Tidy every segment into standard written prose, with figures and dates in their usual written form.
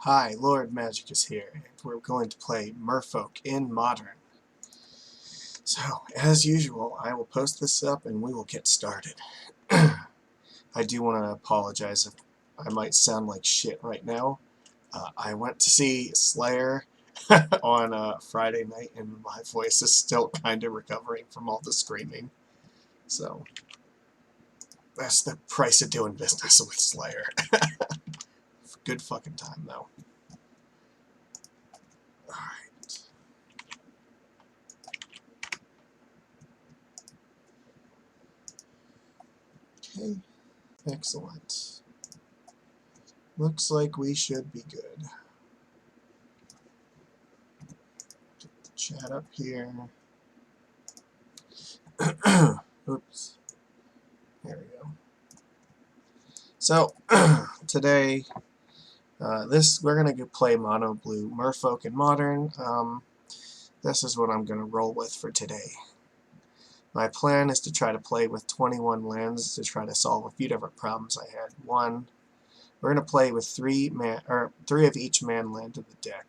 Hi, Lord Magic is here, and we're going to play Merfolk in Modern. So, as usual, I will post this up and we will get started. I do want to apologize if I might sound like shit right now. I went to see Slayer on Friday night, and my voice is still kind of recovering from all the screaming. So, that's the price of doing business with Slayer. Good fucking time, though. Alright. Okay. Excellent. Looks like we should be good. Get the chat up here. Oops. There we go. So, today, we're going to play Mono Blue Merfolk in Modern. This is what I'm going to roll with for today. My plan is to try to play with 21 lands to try to solve a few different problems I had. One, we're going to play with three of each man land in the deck.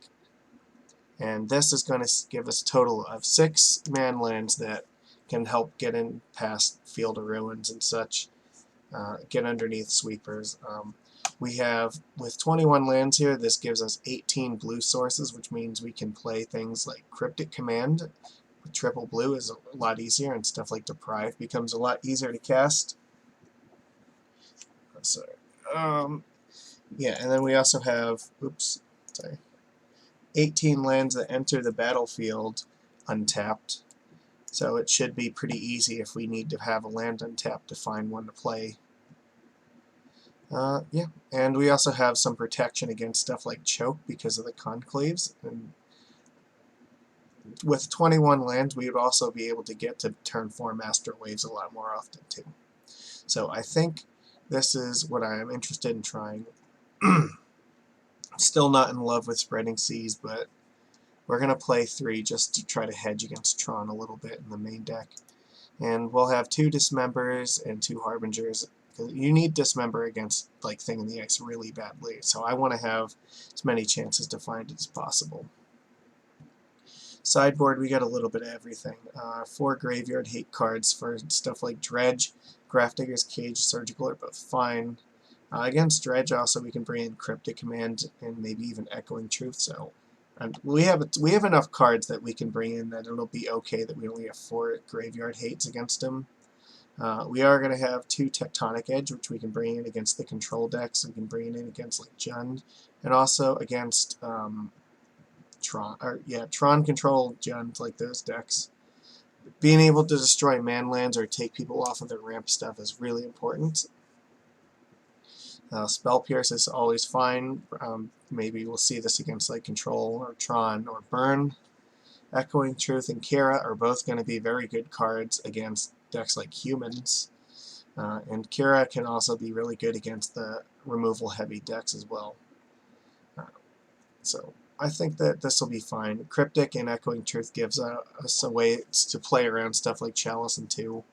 And this is going to give us a total of 6 man lands that can help get in past Field of Ruins and such, get underneath sweepers. We have, with 21 lands here, this gives us 18 blue sources, which means we can play things like Cryptic Command. With triple blue is a lot easier, and stuff like Deprive becomes a lot easier to cast. Sorry. Yeah, and then we also have, 18 lands that enter the battlefield untapped. So it should be pretty easy if we need to have a land untapped to find one to play. Yeah, and we also have some protection against stuff like Choke because of the conclaves. And with 21 lands, we would also be able to get to turn 4 Master Waves a lot more often too. So I think this is what I am interested in trying. Still not in love with Spreading Seas, but we're going to play 3 just to try to hedge against Tron a little bit in the main deck. And we'll have 2 Dismembers and 2 Harbingers. You need Dismember against like Thing in the Ice really badly, so I want to have as many chances to find it as possible. Sideboard, we got a little bit of everything. 4 Graveyard Hate cards for stuff like Dredge, Grafdigger's Cage, Surgical are both fine. Against Dredge also we can bring in Cryptic Command and maybe even Echoing Truth, so and we have enough cards that we can bring in that it'll be okay that we only have 4 Graveyard Hates against them. We are going to have 2 Tectonic Edge, which we can bring in against the control decks. We can bring it in against like Jund, and also against Tron control Jund, like those decks. Being able to destroy manlands or take people off of their ramp stuff is really important. Spell Pierce is always fine. Maybe we'll see this against like Control or Tron or Burn. Echoing Truth and Kira are both going to be very good cards against decks like Humans. And Kira can also be really good against the removal heavy decks as well. So I think that this will be fine. Cryptic and Echoing Truth gives us a way to play around stuff like Chalice and 2.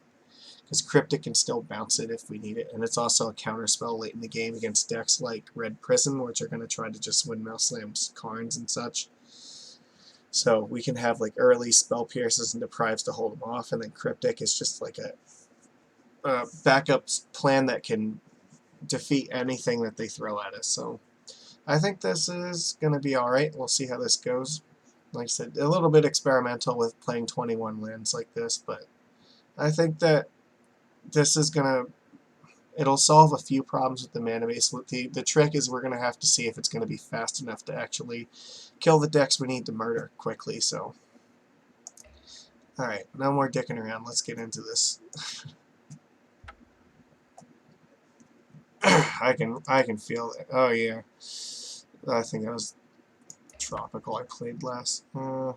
Because Cryptic can still bounce it if we need it, and it's also a counterspell late in the game against decks like Red Prison, which are going to try to just windmill slam Karns and such. So we can have like early Spell Pierces and Deprives to hold them off, and then Cryptic is just like a backup plan that can defeat anything that they throw at us. So I think this is going to be alright. We'll see how this goes. Like I said, a little bit experimental with playing 21 lands like this, but I think that this is it'll solve a few problems with the mana base. The trick is we're going to have to see if it's going to be fast enough to actually kill the decks we need to murder quickly. So, alright, no more dicking around. Let's get into this. I can feel it. Oh yeah, I think that was Tropical I played last. Yeah,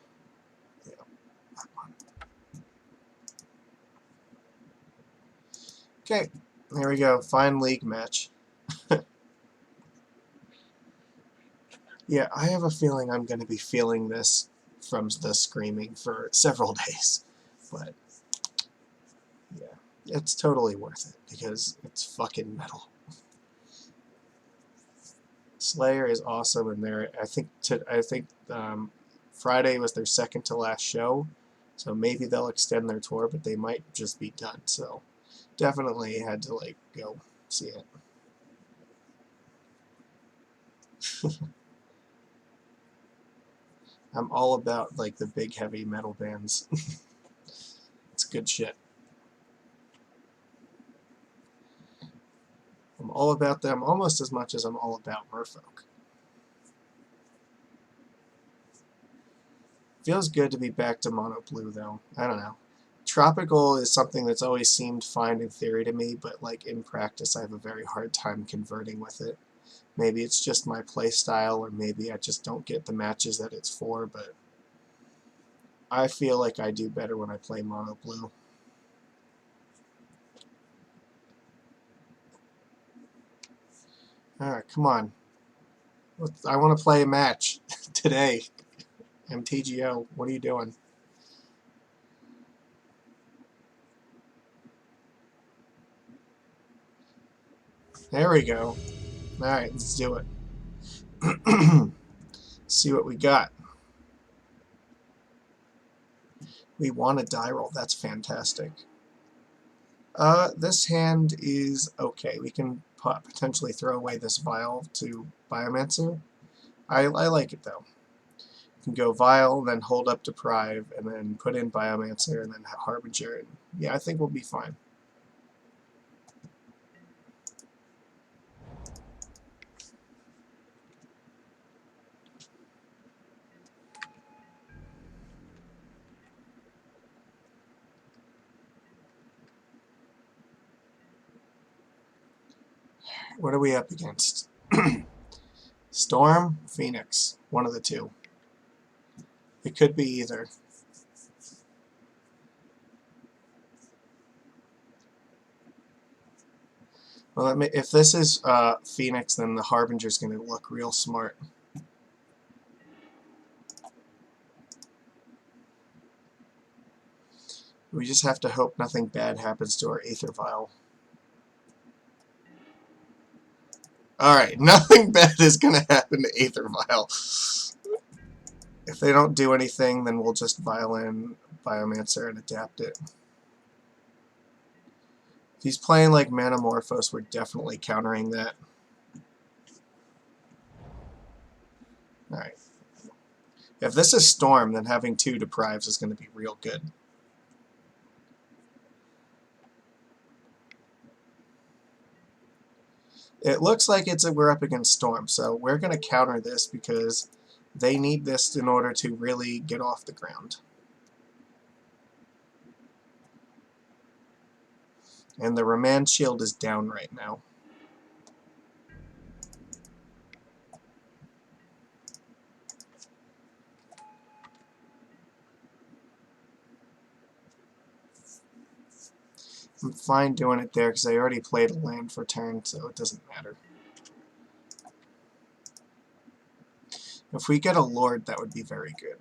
that one. Okay, there we go. Fine league match. Yeah, I have a feeling I'm going to be feeling this from the screaming for several days. But, yeah, it's totally worth it because it's fucking metal. Slayer is awesome, and I think Friday was their second to last show, so maybe they'll extend their tour, but they might just be done. So definitely had to like go see it. I'm all about like the big heavy metal bands. It's good shit. I'm all about them almost as much as I'm all about Merfolk. Feels good to be back to mono blue though. I don't know. Tropical is something that's always seemed fine in theory to me, but like in practice I have a very hard time converting with it. Maybe it's just my play style, or maybe I just don't get the matches that it's for, but I feel like I do better when I play mono blue. Alright, come on. I want to play a match today. MTGO, what are you doing? There we go. Alright, let's do it. See what we got. We want a die roll. That's fantastic. This hand is okay. We can potentially throw away this Vial to Biomancer. I like it though. You can go Vial, then hold up Deprive, and then put in Biomancer, and then Harbinger. And yeah, I think we'll be fine. What are we up against? Storm, Phoenix. One of the two. It could be either. Well, if this is Phoenix, then the Harbinger's going to look real smart. We just have to hope nothing bad happens to our Aether Vial. Alright, nothing bad is going to happen to Aether Vial. If they don't do anything, then we'll just Vial in Biomancer and adapt it. If he's playing like Manamorphose, we're definitely countering that. Alright. If this is Storm, then having two Deprives is going to be real good. It looks like we're up against Storm, so we're going to counter this because they need this in order to really get off the ground. And the Remand Shield is down right now. I'm fine doing it there because I already played a land for turn, so it doesn't matter. If we get a Lord, that would be very good.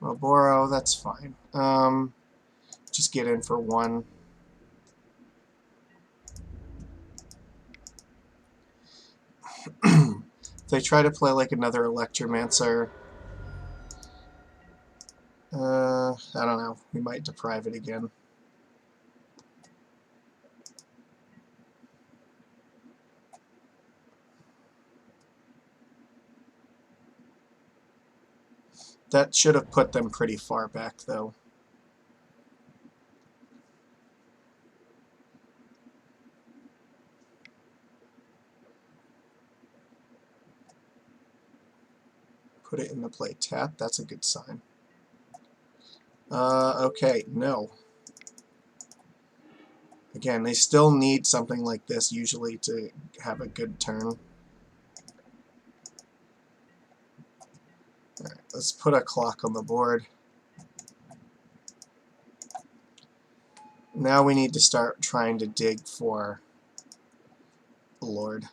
Malboro, that's fine. Just get in for one. If they try to play like another Electromancer, I don't know. We might deprive it again. That should have put them pretty far back, though. Put it in the play tap. That's a good sign. Okay, no. Again, they still need something like this usually to have a good turn. Alright, let's put a clock on the board. Now we need to start trying to dig for the Lord.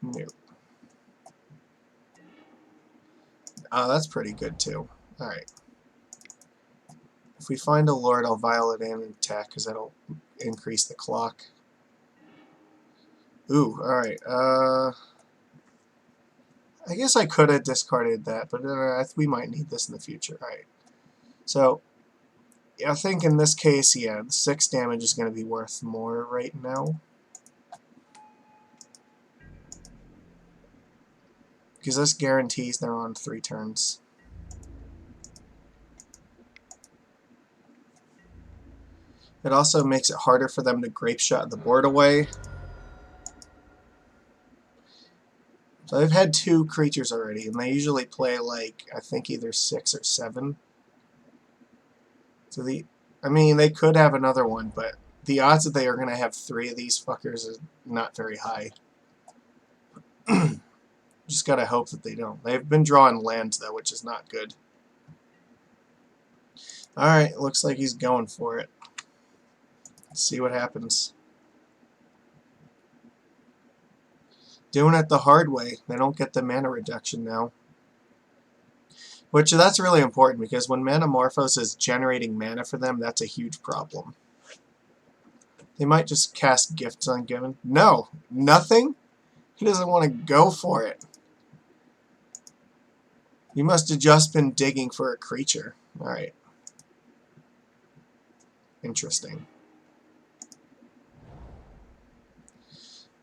Nope. That's pretty good too. Alright. If we find a Lord, I'll Vial it in and attack because that'll increase the clock. Ooh, alright. I guess I could have discarded that, but we might need this in the future. Alright. So, I think in this case, yeah, the 6 damage is going to be worth more right now. Because this guarantees they're on 3 turns. It also makes it harder for them to grape shot the board away. So they've had 2 creatures already, and they usually play like, I think either 6 or 7. So I mean, they could have another one, but the odds that they are going to have 3 of these fuckers is not very high. Just gotta hope that they don't. They've been drawing lands, though, which is not good. Alright, looks like he's going for it. Let's see what happens. Doing it the hard way. They don't get the mana reduction now. Which, that's really important, because when Manamorphose is generating mana for them, that's a huge problem. They might just cast Gifts Ungiven. No! Nothing? He doesn't want to go for it. You must have just been digging for a creature. Alright. Interesting.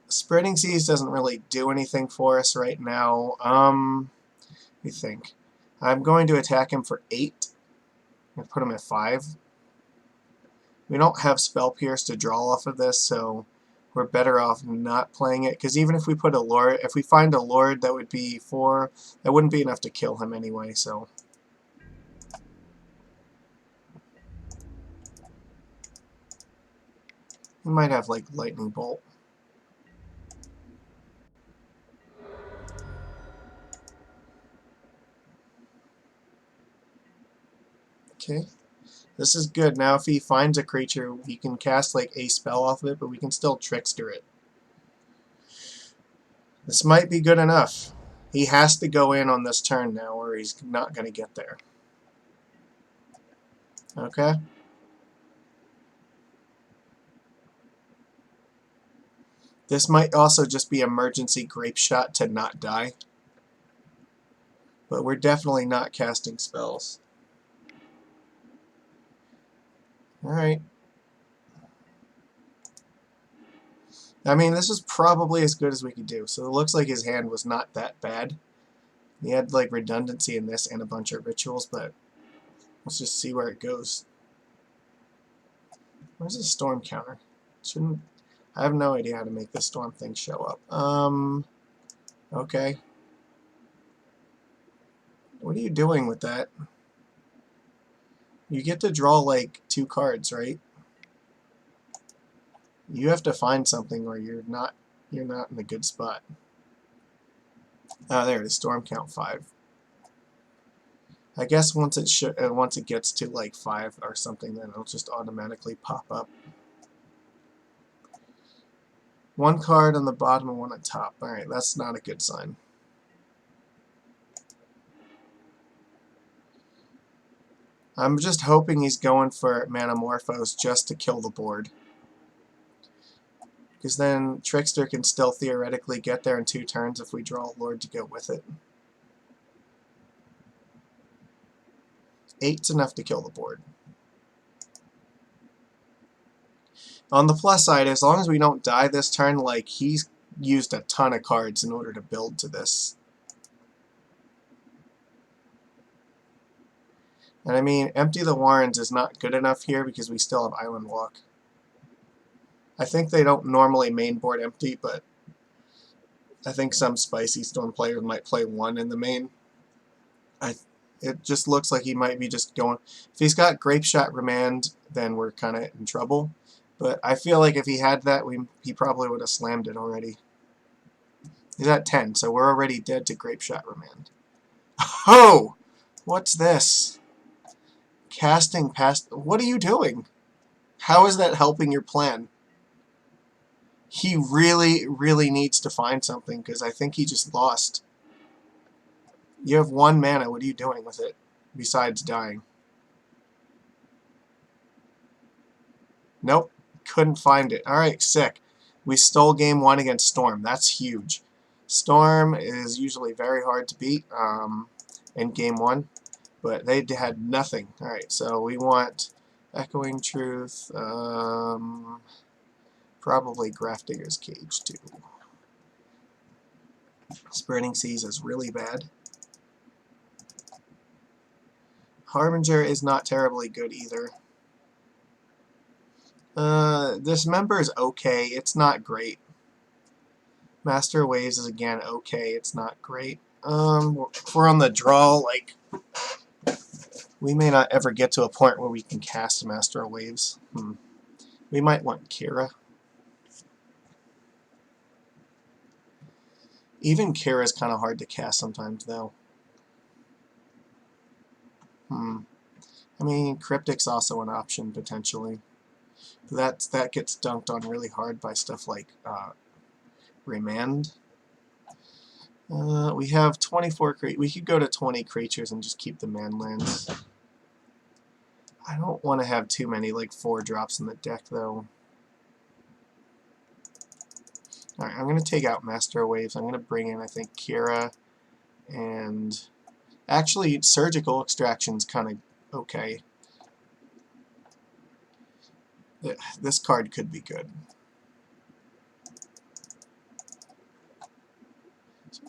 Spreading Seas doesn't really do anything for us right now. Let me think. I'm going to attack him for 8. I'm going to put him at 5. We don't have Spell Pierce to draw off of this, so we're better off not playing it. Because even if we put a Lord, if we find a Lord that would be 4, that wouldn't be enough to kill him anyway, so. We might have, like, Lightning Bolt. Okay. This is good. Now if he finds a creature, we can cast like a spell off of it, but we can still Trickster it. This might be good enough. He has to go in on this turn now, or he's not going to get there. Okay. This might also just be emergency grape shot to not die. But we're definitely not casting spells. Alright. I mean, this is probably as good as we could do. So it looks like his hand was not that bad. He had like redundancy in this and a bunch of rituals, but let's just see where it goes. Where's the storm counter? I have no idea how to make this storm thing show up. Okay. What are you doing with that? You get to draw like 2 cards, right? You have to find something or you're not in a good spot. Oh, there it is. Storm count 5. I guess once it gets to like 5 or something, then it'll just automatically pop up. 1 card on the bottom and 1 on top. Alright, that's not a good sign. I'm just hoping he's going for Manamorphose just to kill the board. Because then Trickster can still theoretically get there in 2 turns if we draw a Lord to go with it. 8's enough to kill the board. On the plus side, as long as we don't die this turn, like, he's used a ton of cards in order to build to this. And I mean, Empty the Warrens is not good enough here because we still have Island Walk. I think they don't normally main board Empty, but I think some Spicy Storm players might play 1 in the main. It just looks like he might be just going... If he's got Grape Shot Remand, then we're kind of in trouble. But I feel like if he had that, he probably would have slammed it already. He's at 10, so we're already dead to Grape Shot Remand. Oh! What's this? Casting past... What are you doing? How is that helping your plan? He really, really needs to find something, because I think he just lost. You have 1 mana. What are you doing with it? Besides dying. Nope. Couldn't find it. Alright, sick. We stole game 1 against Storm. That's huge. Storm is usually very hard to beat in game 1, but they had nothing. Alright, so we want Echoing Truth, probably Grafdigger's Cage too. Spreading Seas is really bad. Harbinger is not terribly good either. Dismember is okay. It's not great. Master of Waves is again okay. It's not great. If we're on the draw, like, we may not ever get to a point where we can cast Master of Waves. We might want Kira. Even Kira is kind of hard to cast sometimes, though. I mean, Cryptic's also an option, potentially. That gets dunked on really hard by stuff like Remand. We have 24 creatures. We could go to 20 creatures and just keep the manlands. I don't want to have too many, like, 4-drops in the deck, though. Alright, I'm going to take out Master of Waves. I'm going to bring in, I think, Kira, and actually, Surgical Extraction's kind of okay. This card could be good.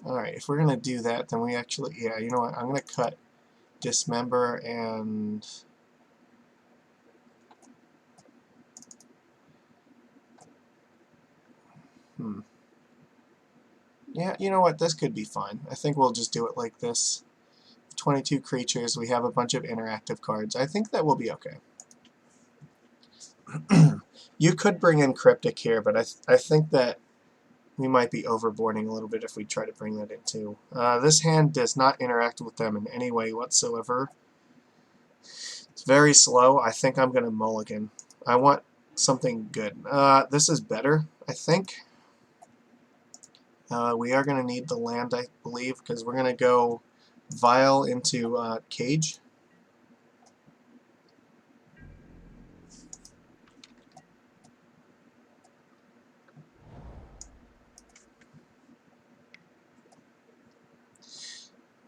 Alright, if we're going to do that, then we actually, yeah, you know what, I'm going to cut Dismember and yeah, you know what, this could be fine. I think we'll just do it like this. 22 creatures, we have a bunch of interactive cards. I think that will be okay. You could bring in Cryptic here, but I think that we might be overboarding a little bit if we try to bring that in too. This hand does not interact with them in any way whatsoever. It's very slow. I think I'm going to mulligan. I want something good. This is better, I think. We are going to need the land, I believe, because we're going to go Vial into Cage.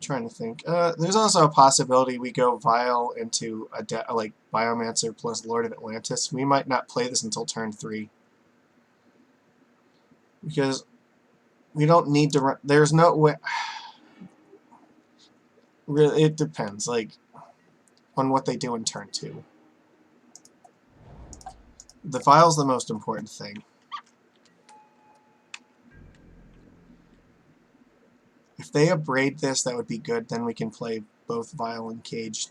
Trying to think. There's also a possibility we go Vial into a like Biomancer plus Lord of Atlantis. We might not play this until turn 3. Because we don't need to run. There's no way. Really, it depends, like, on what they do in turn 2. The Vial's the most important thing. If they abrade this, that would be good. Then we can play both Vial and Cage.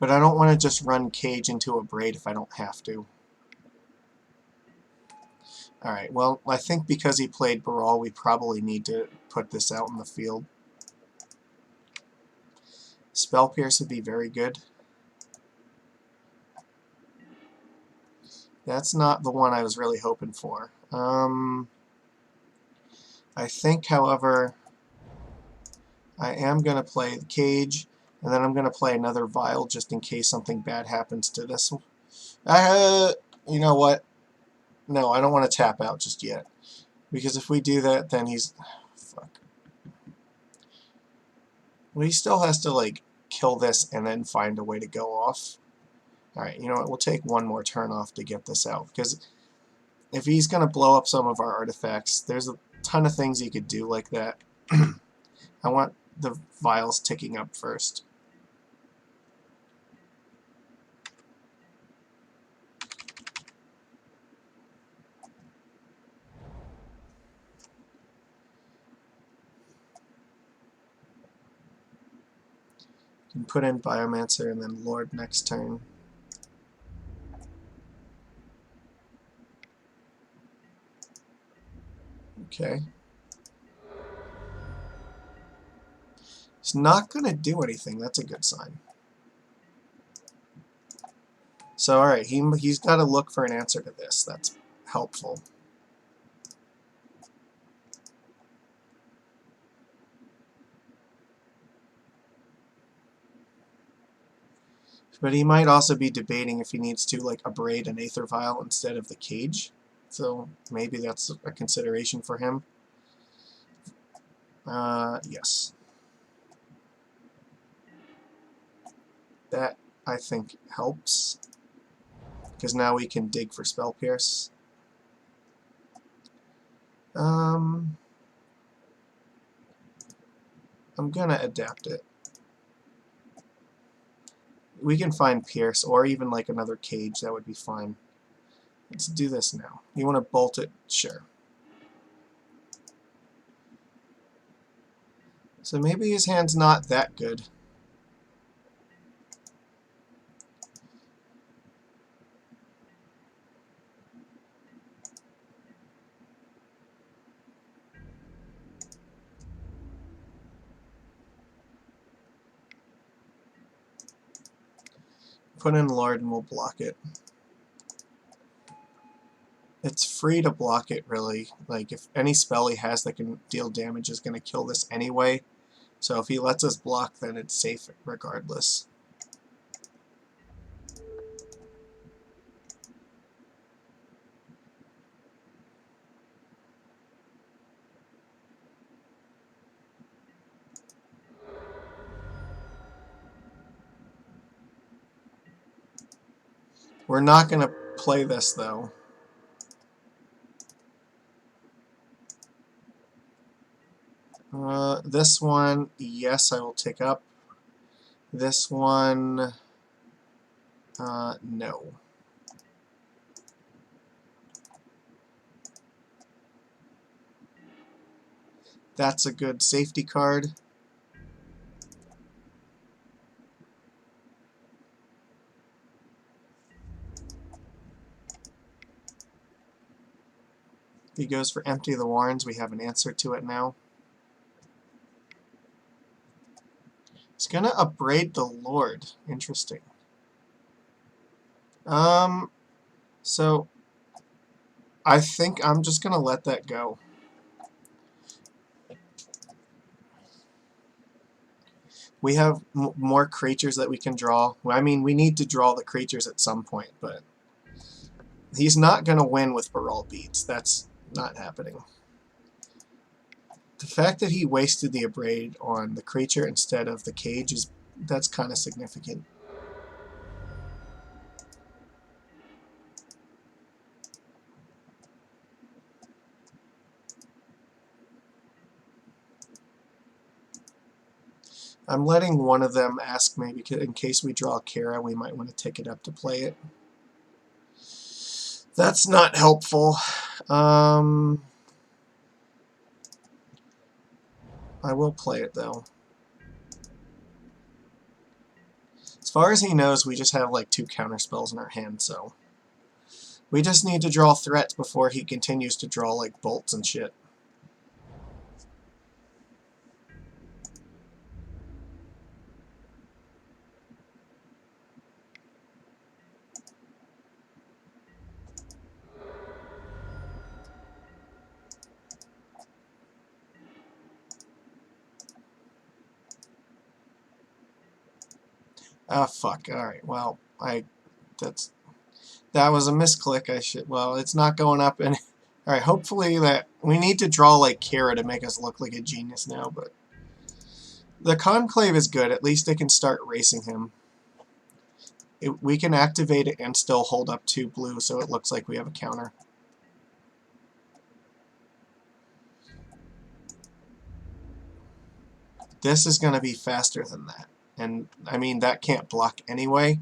But I don't want to just run Cage into Abrade if I don't have to. Alright, well, I think because he played Baral, we probably need to put this out in the field. Spell Pierce would be very good. That's not the one I was really hoping for. I think, however, I am going to play the Cage, and then I'm going to play another Vial just in case something bad happens to this one. You know what? No, I don't want to tap out just yet. Because if we do that, then he's... Fuck. Well, he still has to, like, kill this and then find a way to go off. Alright, you know what? We'll take one more turn off to get this out. Because if he's going to blow up some of our artifacts, there's a ton of things he could do like that. I want the Vials ticking up first. You can put in Biomancer and then Lord next turn. Okay. It's not going to do anything. That's a good sign. So, alright, he's got to look for an answer to this. That's helpful. But he might also be debating if he needs to, like, abrade an Aether Vial instead of the cage. So maybe that's a consideration for him. Yes. That, I think, helps. Because now we can dig for Spell Pierce. I'm gonna adapt it. We can find Pierce, or even like another cage, that would be fine. Let's do this now. You want to bolt it? Sure. So maybe his hand's not that good. Put in Lord and we'll block it. It's free to block it, really. Like, if any spell he has that can deal damage is going to kill this anyway. So if he lets us block, then it's safe regardless. We're not going to play this, though. This one, yes, I will take up. This one, no. That's a good safety card. If he goes for Empty the Warrens, we have an answer to it now. He's gonna upbraid the Lord. Interesting. So I think I'm just gonna let that go. We have more creatures that we can draw. I mean, we need to draw the creatures at some point, but he's not gonna win with Baral Beads. That's not happening. The fact that he wasted the abrade on the creature instead of the cage that's kind of significant. I'm letting one of them ask me, because in case we draw Kara, we might want to take it up to play it. That's not helpful. I will play it, though. As far as he knows, we just have like 2 counter spells in our hand, so we just need to draw threats before he continues to draw like bolts and shit. Ah, fuck. Alright, well, that was a misclick. Well, it's not going up any... Alright, hopefully that... We need to draw like Kara to make us look like a genius now, but... The Conclave is good. At least it can start racing him. We can activate it and still hold up 2 blue, so it looks like we have a counter. This is going to be faster than that. And, I mean, that can't block anyway,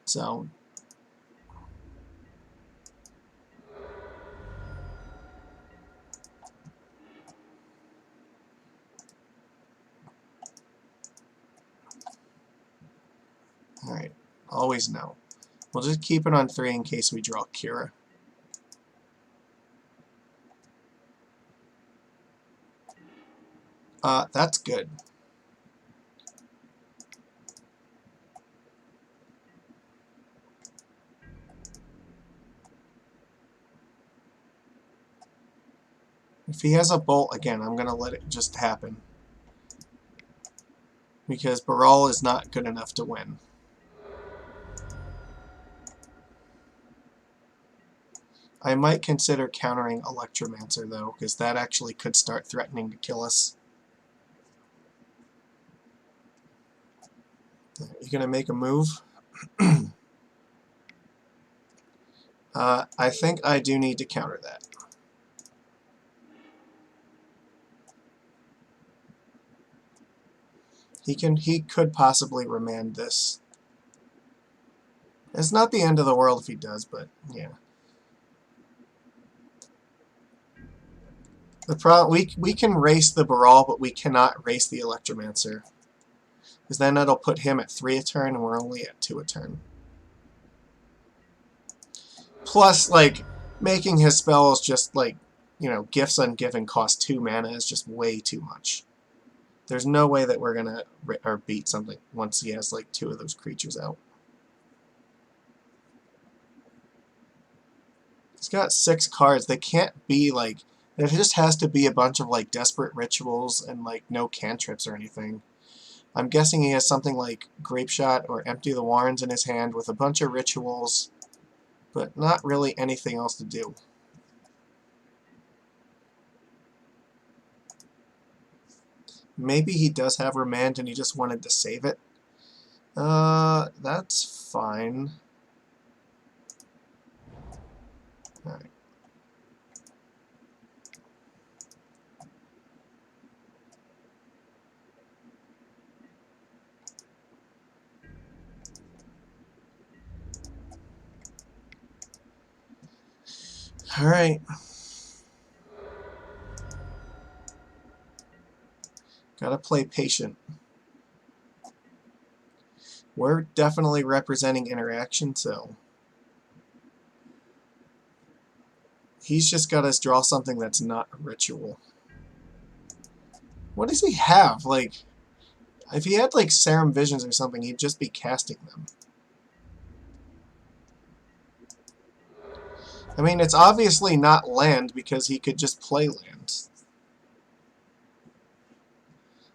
so... Alright, always no. We'll just keep it on 3 in case we draw Kira. That's good. If he has a bolt, again, I'm going to let it just happen. Because Baral is not good enough to win. I might consider countering Electromancer, though, because that actually could start threatening to kill us. You gonna make a move? I think I do need to counter that. He could possibly remand this. It's not the end of the world if he does, but yeah. The problem we can race the Baral, but we cannot race the Electromancer. Because then that'll put him at 3 a turn, and we're only at 2 a turn. Plus, like, making his spells just, like, you know, Gifts Ungiven cost 2 mana is just way too much. There's no way that we're gonna beat something once he has, like, 2 of those creatures out. He's got 6 cards. They can't be, like... There just has to be a bunch of, like, Desperate Rituals and, like, no cantrips or anything. I'm guessing he has something like Grape Shot or Empty the Warrens in his hand with a bunch of rituals, but not really anything else to do. Maybe he does have Remand and he just wanted to save it. That's fine. Alright. Alright. Gotta play patient. We're definitely representing interaction, so... He's just gotta draw something that's not a ritual. What does he have? Like, if he had, like, Serum Visions or something, he'd just be casting them. I mean, it's obviously not land because he could just play land.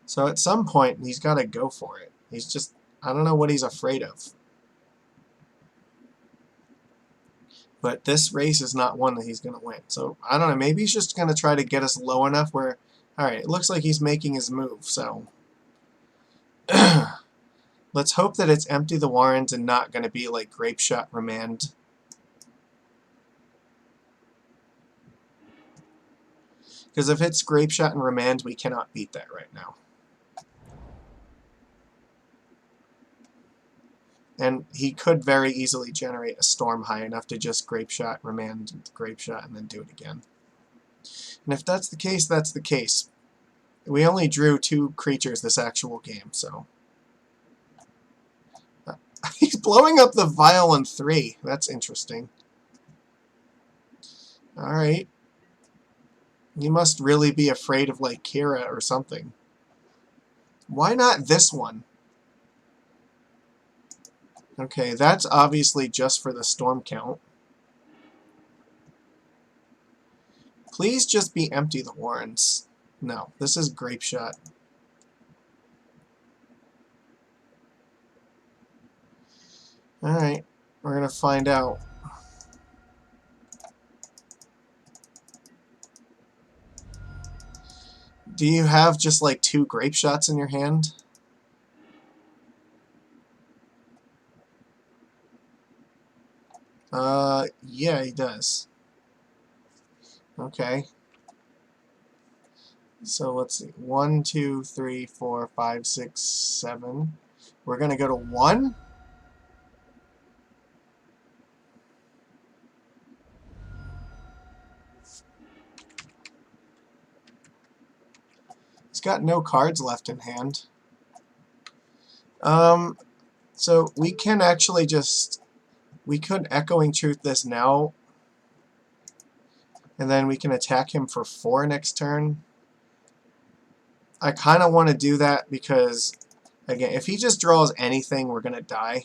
So at some point, he's got to go for it. He's just... I don't know what he's afraid of. But this race is not one that he's going to win. So, I don't know. Maybe he's just going to try to get us low enough where... Alright, it looks like he's making his move, so... Let's hope that it's Empty the Warrens and not going to be like Grape Shot Remand. Because if it's Grape Shot and Remand, we cannot beat that right now. And he could very easily generate a Storm high enough to just Grape Shot, Remand, Grape Shot, and then do it again. And if that's the case, that's the case. We only drew 2 creatures this actual game, so... He's blowing up the vial in 3. That's interesting. Alright. You must really be afraid of, like, Kira or something. Why not this one? Okay, that's obviously just for the storm count. Please just be Empty the Warrens. No, this is Grape Shot. Alright, we're gonna find out. Do you have just like 2 Grape Shots in your hand? Yeah, he does. Okay. So let's see. 1, 2, 3, 4, 5, 6, 7. We're gonna go to 1. He's got no cards left in hand. So we can actually just... We could Echoing Truth this now, and then we can attack him for 4 next turn. I kind of want to do that because, again, if he just draws anything, we're going to die.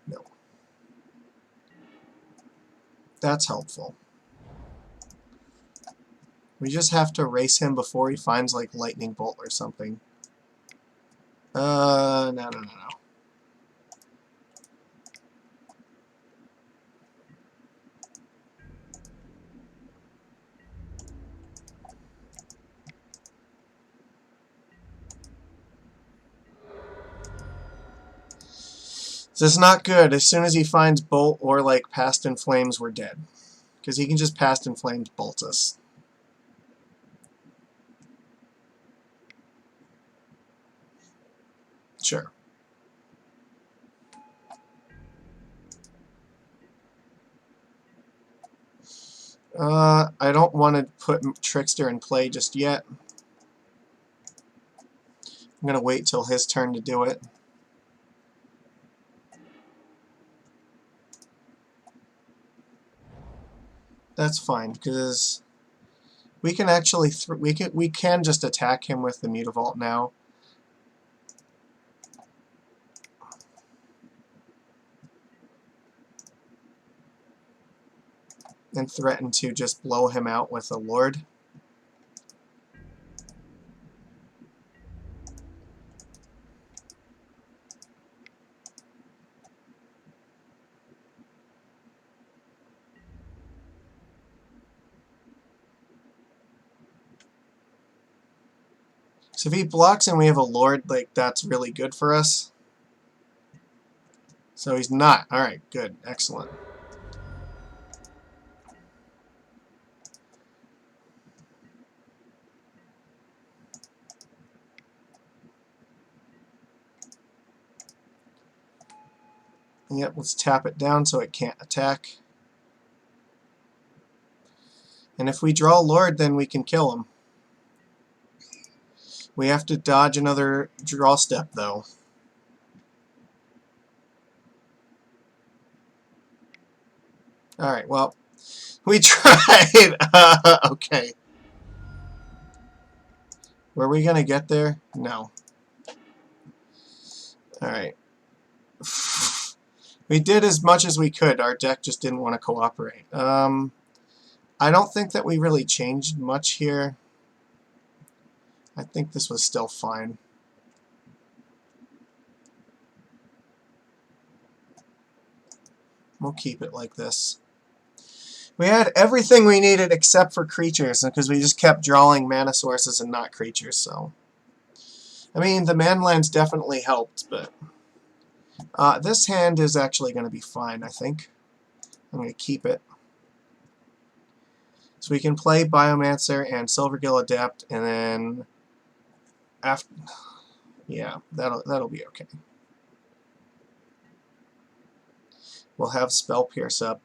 No. That's helpful. We just have to race him before he finds, like, Lightning Bolt or something. No. This is not good. As soon as he finds Bolt or, like, Past in Flames, we're dead. Because he can just Past in Flames bolt us. Sure. I don't want to put Trickster in play just yet. I'm going to wait till his turn to do it. That's fine, because we can actually we can just attack him with the Mutavault now. And threaten to just blow him out with a Lord. So if he blocks and we have a Lord, like, that's really good for us. So he's not. Alright, good. Excellent. Yep, let's tap it down so it can't attack. And if we draw Lord, then we can kill him. We have to dodge another draw step, though. Alright, well, we tried! Okay. Were we going to get there? No. Alright. We did as much as we could. Our deck just didn't want to cooperate. I don't think that we really changed much here. I think this was still fine. We'll keep it like this. We had everything we needed except for creatures, because we just kept drawing mana sources and not creatures, so... I mean, the mana lands definitely helped, but... this hand is actually going to be fine, I think. I'm going to keep it. So we can play Biomancer and Silvergill Adept, and then... after, yeah, that'll be okay. We'll have Spell Pierce up.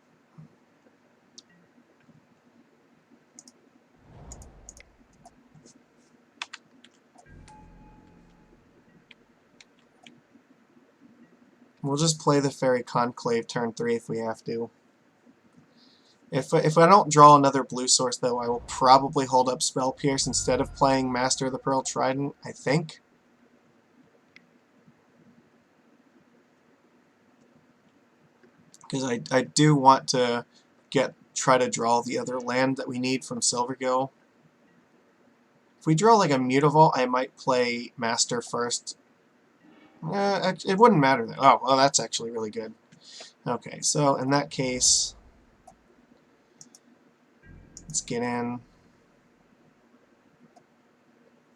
We'll just play the Fairy Conclave turn 3 if we have to. If I don't draw another blue source, though, I will probably hold up Spell Pierce instead of playing Master of the Pearl Trident, I think. Because I do want to try to draw the other land that we need from Silvergill. If we draw like a Mutavault, I might play Master first. It wouldn't matter then. Oh, well, that's actually really good. Okay, so in that case, let's get in.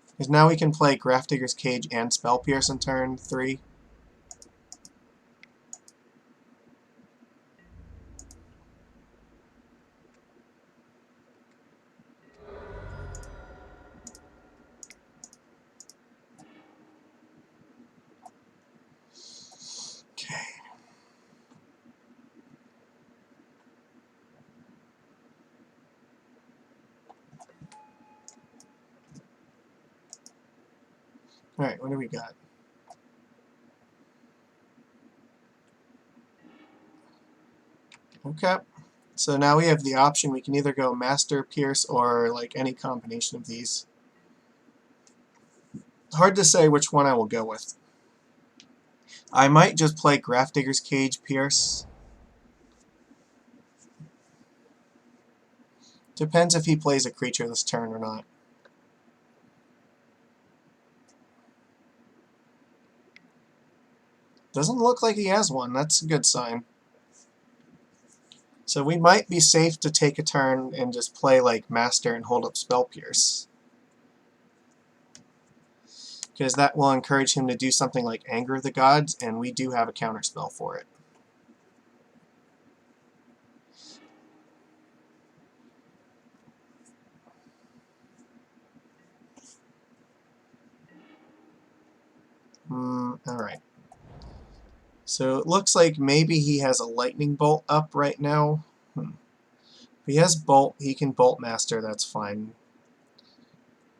Because now we can play Grafdigger's Cage and Spell Pierce in turn 3. Alright, what do we got? Okay. So now we have the option. We can either go Master, Pierce, or like any combination of these. Hard to say which one I will go with. I might just play Grafdigger's Cage, Pierce. Depends if he plays a creature this turn or not. Doesn't look like he has one. That's a good sign. So we might be safe to take a turn and just play like Master and hold up Spell Pierce. Because that will encourage him to do something like Anger the Gods, and we do have a counterspell for it. Alright. So it looks like maybe he has a Lightning Bolt up right now. If he has Bolt, he can Bolt Master, that's fine.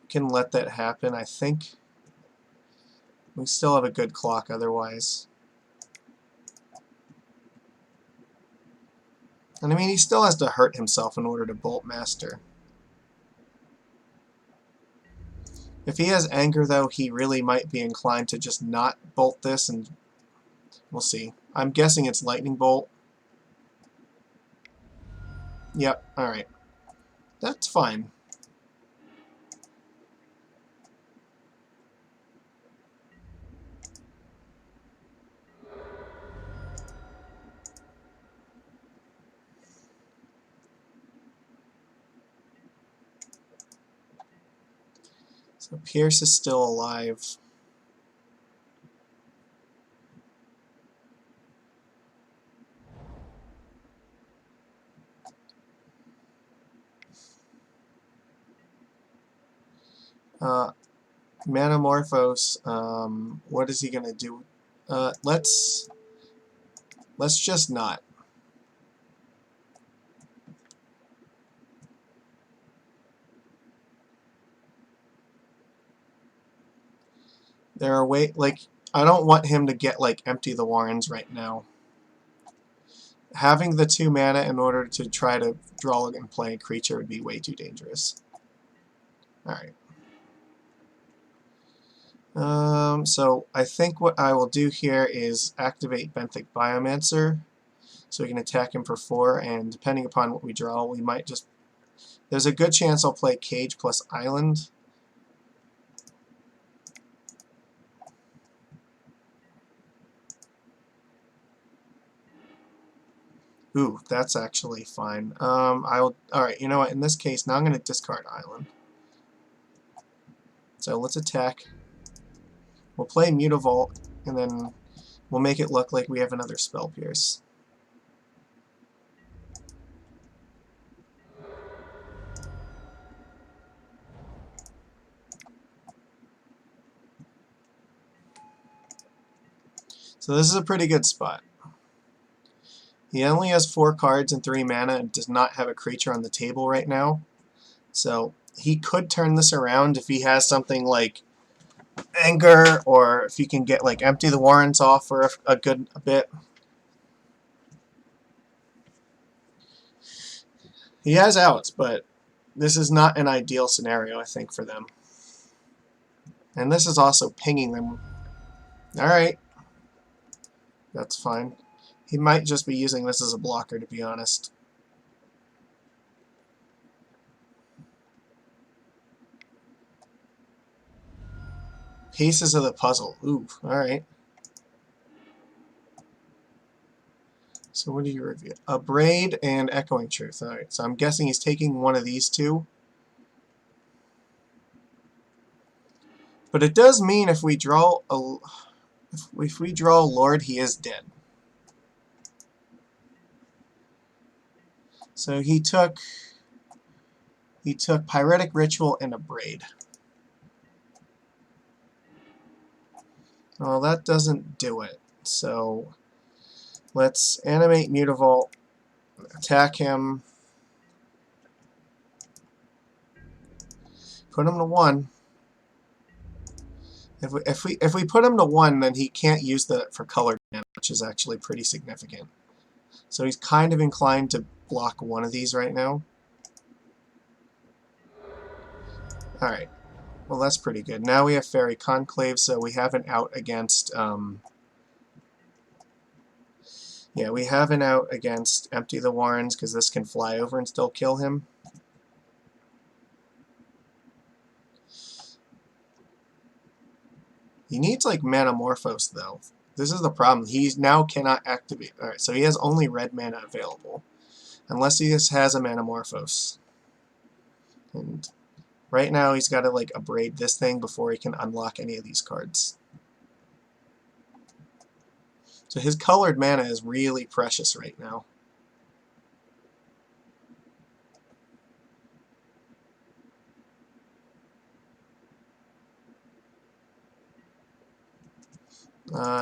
Can let that happen, I think. We still have a good clock otherwise. And I mean, he still has to hurt himself in order to Bolt Master. If he has Anger, though, he really might be inclined to just not Bolt this, and we'll see. I'm guessing it's Lightning Bolt. Yep, alright. That's fine. So Pierce is still alive. Manamorphose, what is he going to do? Let's just not. There are I don't want him to get, like, Empty the Warrens right now. Having the 2 mana in order to try to draw and play a creature would be way too dangerous. Alright. So I think what I will do here is activate Benthic Biomancer, so we can attack him for 4, and depending upon what we draw, we might just... There's a good chance I'll play Cage plus Island. Ooh, that's actually fine. Alright, you know what, in this case, now I'm going to discard Island. So let's attack. We'll play Mutavault, and then we'll make it look like we have another Spell Pierce. So this is a pretty good spot. He only has 4 cards and 3 mana and does not have a creature on the table right now. So he could turn this around if he has something like Anger, or if he can get like Empty the Warrens off for a good bit. He has outs, but this is not an ideal scenario, I think, for them. And this is also pinging them. Alright. That's fine. He might just be using this as a blocker, to be honest. Pieces of the puzzle. Ooh, alright. So what do you review? A Braid and Echoing Truth. Alright, so I'm guessing he's taking one of these two. But it does mean if we draw a... If we draw Lord, he is dead. So he took Pyretic Ritual and a Braid. Well, that doesn't do it. So let's animate Mutavault, attack him, put him to 1. If we put him to 1, then he can't use that for color damage, which is actually pretty significant. So he's kind of inclined to block one of these right now. Alright. Well, that's pretty good. Now we have Fairy Conclave, so we have an out against... yeah, we have an out against Empty the Warrens, because this can fly over and still kill him. He needs, like, Manamorphose, though. This is the problem. He now cannot activate. Alright, so he has only red mana available. Unless he just has a Manamorphose. And right now he's got to like abrade this thing before he can unlock any of these cards. So his colored mana is really precious right now.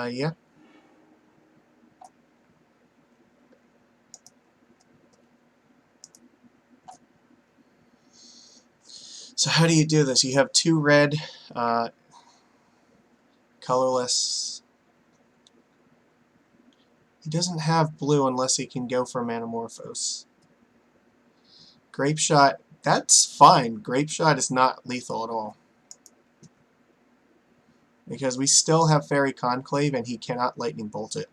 Yeah. So how do you do this? You have 2 red, colorless. He doesn't have blue unless he can go for Manamorphose. Grape Shot, that's fine. Grape Shot is not lethal at all. Because we still have Fairy Conclave and he cannot Lightning Bolt it.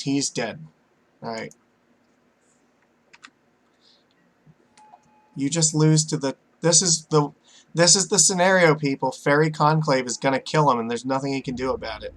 He's dead. Alright. You just lose to the... This is the scenario, people. Fairy Conclave is gonna kill him and there's nothing he can do about it.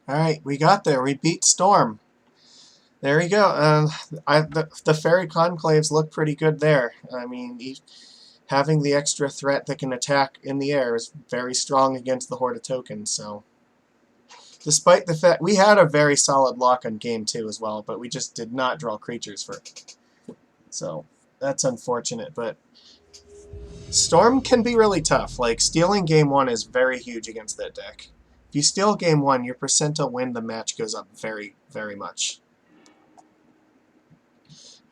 Alright, we got there. We beat Storm. There we go. The Fairy Conclaves look pretty good there. I mean, having the extra threat that can attack in the air is very strong against the Horde of Tokens, so... Despite the fact... We had a very solid lock on Game 2 as well, but we just did not draw creatures for it. So, that's unfortunate, but... Storm can be really tough. Like, stealing Game 1 is very huge against that deck. If you steal Game 1, your percent to win the match goes up very, very much.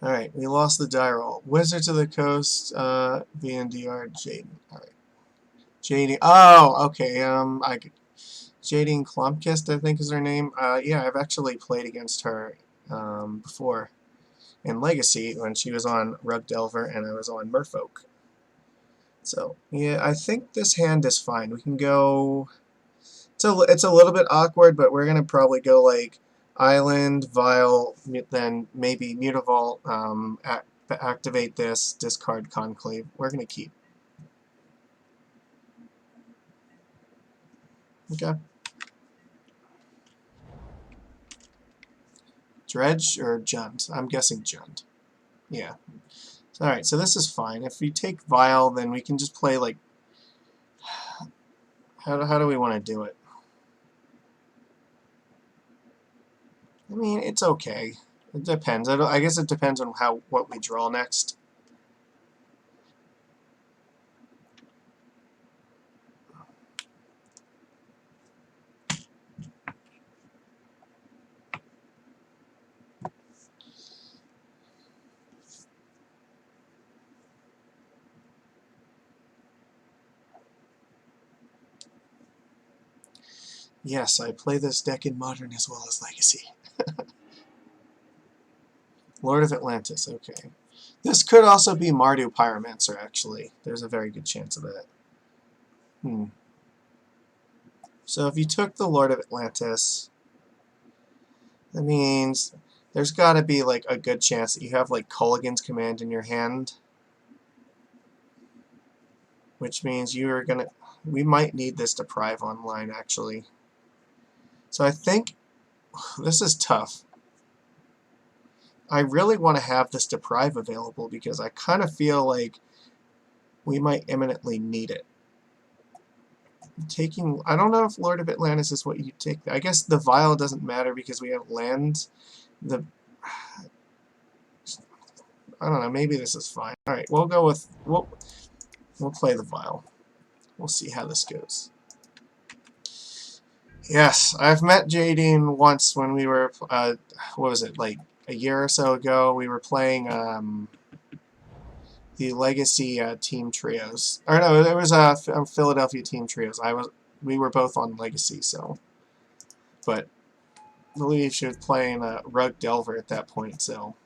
Alright, we lost the die roll. Wizards of the Coast, VNDR, Jaden. Alright. Jading. Oh, okay, Jading Klomkist, I think is her name. Yeah, I've actually played against her before in Legacy when she was on Rug Delver and I was on Merfolk. So, yeah, I think this hand is fine. We can go... It's a little bit awkward, but we're going to probably go like Island, Vial, then maybe Mutavault, activate this, discard Conclave. We're going to keep. Okay. Dredge or Jund? I'm guessing Jund. Yeah. Alright, so this is fine. If we take Vial, then we can just play like... How do we want to do it? I mean, it's okay. It depends. I guess it depends on what we draw next. Yes, I play this deck in Modern as well as Legacy. Lord of Atlantis, okay. This could also be Mardu Pyromancer, actually. There's a very good chance of that. So if you took the Lord of Atlantis, that means there's got to be like a good chance that you have like Culligan's Command in your hand. Which means you're gonna... We might need this Deprive online, actually. So I think... This is tough. I really want to have this Deprive available because I kind of feel like we might imminently need it. I don't know if Lord of Atlantis is what you take. I guess the Vial doesn't matter because we have lands. I don't know, maybe this is fine. Alright, we'll go with... We'll play the Vial. We'll see how this goes. Yes, I've met Jadine once when we were, what was it, like a year or so ago? We were playing the Legacy Team Trios. Or no, it was Philadelphia Team Trios. We were both on Legacy, so. But I believe she was playing Rug Delver at that point, so.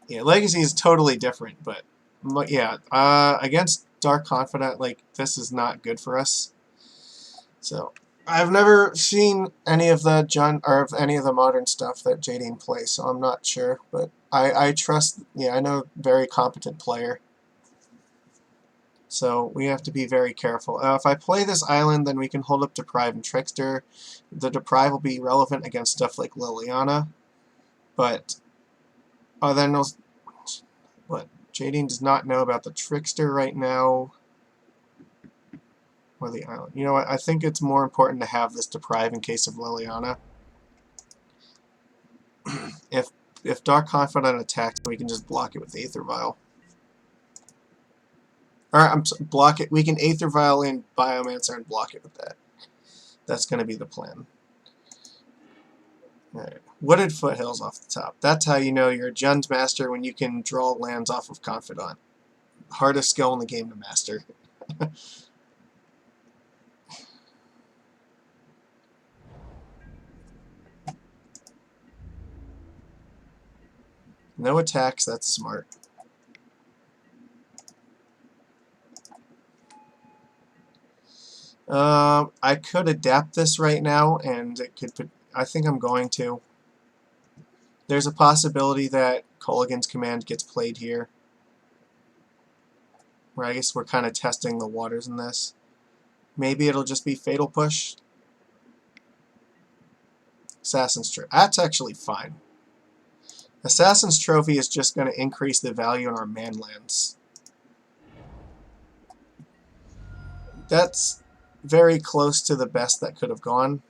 Yeah, Legacy is totally different, but yeah, against Dark Confidant, like, this is not good for us. So, I've never seen any of the any of the modern stuff that Jadine plays, so I'm not sure, but I trust, yeah, I know very competent player. So we have to be very careful. If I play this island, then we can hold up Deprive and Trickster. The Deprive will be relevant against stuff like Liliana, but then what? Jadine does not know about the Trickster right now, or the island. You know what? I think it's more important to have this Deprive in case of Liliana. if Dark Confidant attacks, we can just block it with Aether Vial. Or block it. We can Aether Vial in Biomancer and block it with that. That's going to be the plan. Alright. Wooded Foothills off the top. That's how you know you're a Jund master, when you can draw lands off of Confidant. Hardest skill in the game to master. No attacks, that's smart. I could adapt this right now, and it could. I think I'm going to. There's a possibility that Kolaghan's Command gets played here. Where I guess we're kind of testing the waters in this. Maybe it'll just be Fatal Push. Assassin's Trophy. That's actually fine. Assassin's Trophy is just going to increase the value in our manlands. That's very close to the best that could have gone.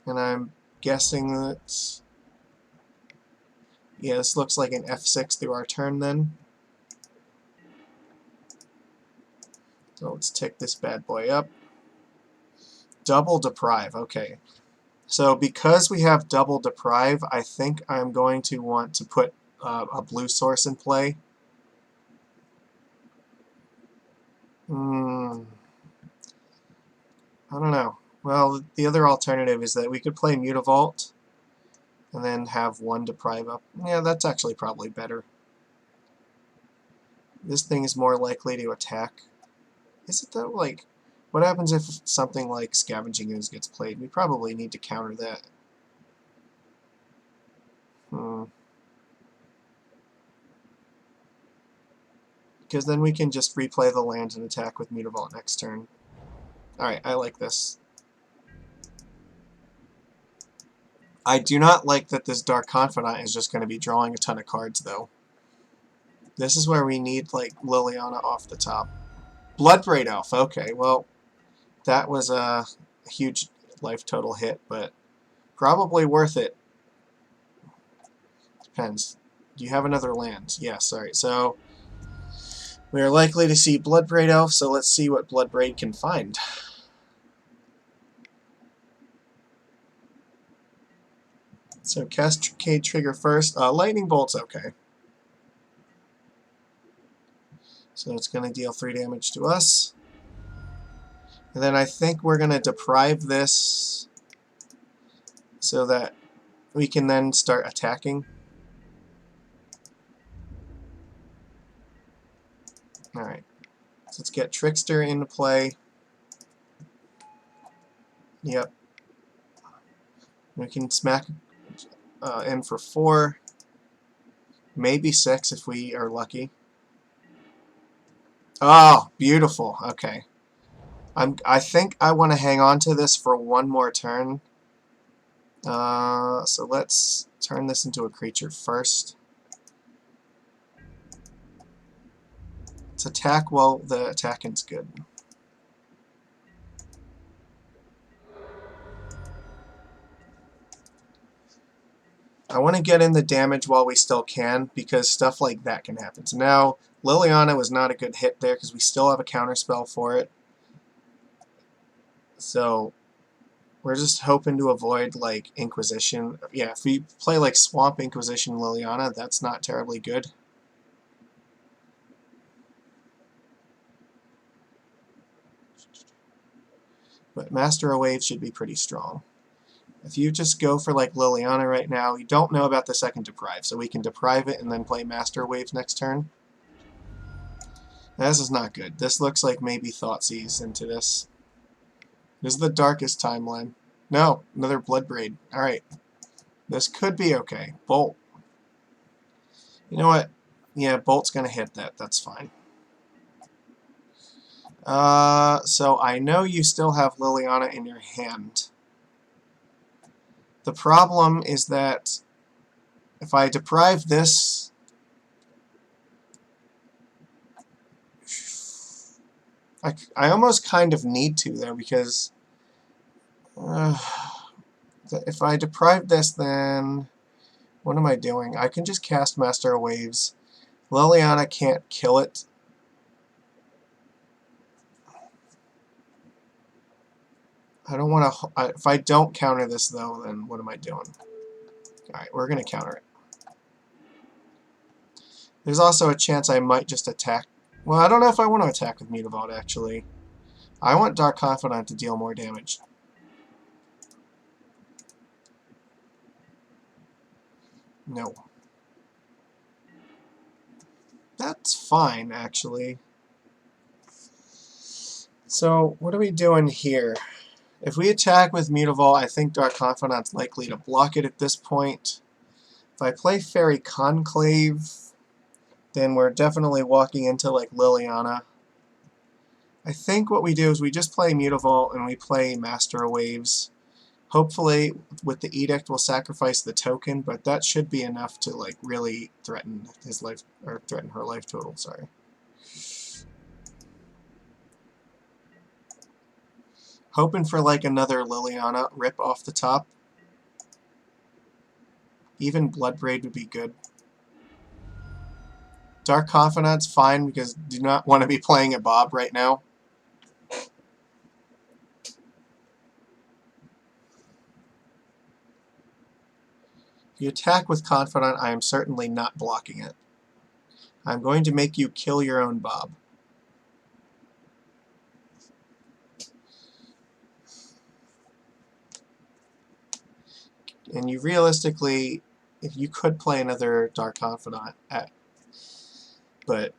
And I'm guessing that... yeah, this looks like an F6 through our turn then. So let's tick this bad boy up. Double Deprive, okay. So because we have double Deprive, I think I'm going to want to put a blue source in play. I don't know. Well, the other alternative is that we could play Mutavault and then have one Deprive up. Yeah, that's actually probably better. This thing is more likely to attack. Is it though? Like, what happens if something like Scavenging Ooze gets played? We probably need to counter that. Because then we can just replay the land and attack with Mutavault next turn. Alright, I like this. I do not like that this Dark Confidant is just going to be drawing a ton of cards, though. This is where we need, like, Liliana off the top. Bloodbraid Elf, okay, well, that was a huge life total hit, but probably worth it. Depends. Do you have another land? Yes, alright, so we are likely to see Bloodbraid Elf, so let's see what Bloodbraid can find. So Cascade Trigger first. Lightning Bolt's okay. So it's going to deal 3 damage to us. And then I think we're going to deprive this so that we can then start attacking. Alright. So let's get Trickster into play. Yep. We can smack in for 4. Maybe 6 if we are lucky. Oh, beautiful. Okay. I think I want to hang on to this for one more turn. So let's turn this into a creature first. Let's attack while the attacking's good. I want to get in the damage while we still can, because stuff like that can happen. So now, Liliana was not a good hit there, because we still have a counterspell for it. So, we're just hoping to avoid, like, Inquisition. Yeah, if we play, like, Swamp Inquisition Liliana, that's not terribly good. But Master of Waves should be pretty strong. If you just go for like Liliana right now, you don't know about the second Deprive, so we can Deprive it and then play Master Waves next turn. Now, this is not good. This looks like maybe Thoughtseize into this. This is the darkest timeline. No, another Bloodbraid. Alright. This could be okay. Bolt. You know what? Yeah, Bolt's gonna hit that. That's fine. So I know you still have Liliana in your hand. The problem is that if I deprive this, I almost kind of need to there, because if I deprive this, then what am I doing? I can just cast Master of Waves. Liliana can't kill it. I don't want to... If I don't counter this, though, then what am I doing? Alright, we're going to counter it. There's also a chance I might just attack... Well, I don't know if I want to attack with Mutavault, actually. I want Dark Confidant to deal more damage. No. That's fine, actually. So, what are we doing here? If we attack with Mutavault, I think Dark Confidant's likely to block it at this point. If I play Fairy Conclave, then we're definitely walking into, like, Liliana. I think what we do is we just play Mutavault and we play Master of Waves. Hopefully, with the Edict, we'll sacrifice the token, but that should be enough to, like, really threaten his life, or threaten her life total, sorry. Hoping for, like, another Liliana rip off the top. Even Bloodbraid would be good. Dark Confidant's fine, because I do not want to be playing a Bob right now. If you attack with Confidant, I am certainly not blocking it. I'm going to make you kill your own Bob. And you realistically, if you could play another Dark Confidant, but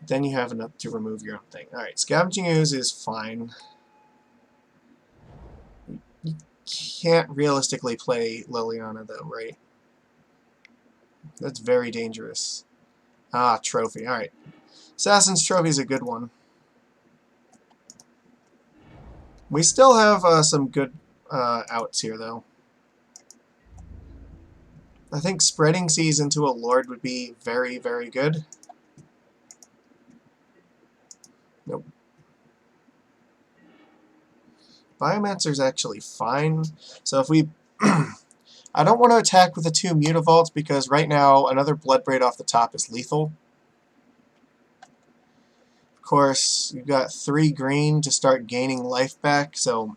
then you have enough to remove your own thing. Alright, Scavenging Ooze is fine. You can't realistically play Liliana, though, right? That's very dangerous. Ah, Trophy. Alright. Assassin's Trophy is a good one. We still have some good outs here, though. I think Spreading Seas into a Lord would be very, very good. Nope. Biomancer's actually fine. So if we... I don't want to attack with the two Mutavaults, because right now another Bloodbraid off the top is lethal. Of course, you've got 3 green to start gaining life back, so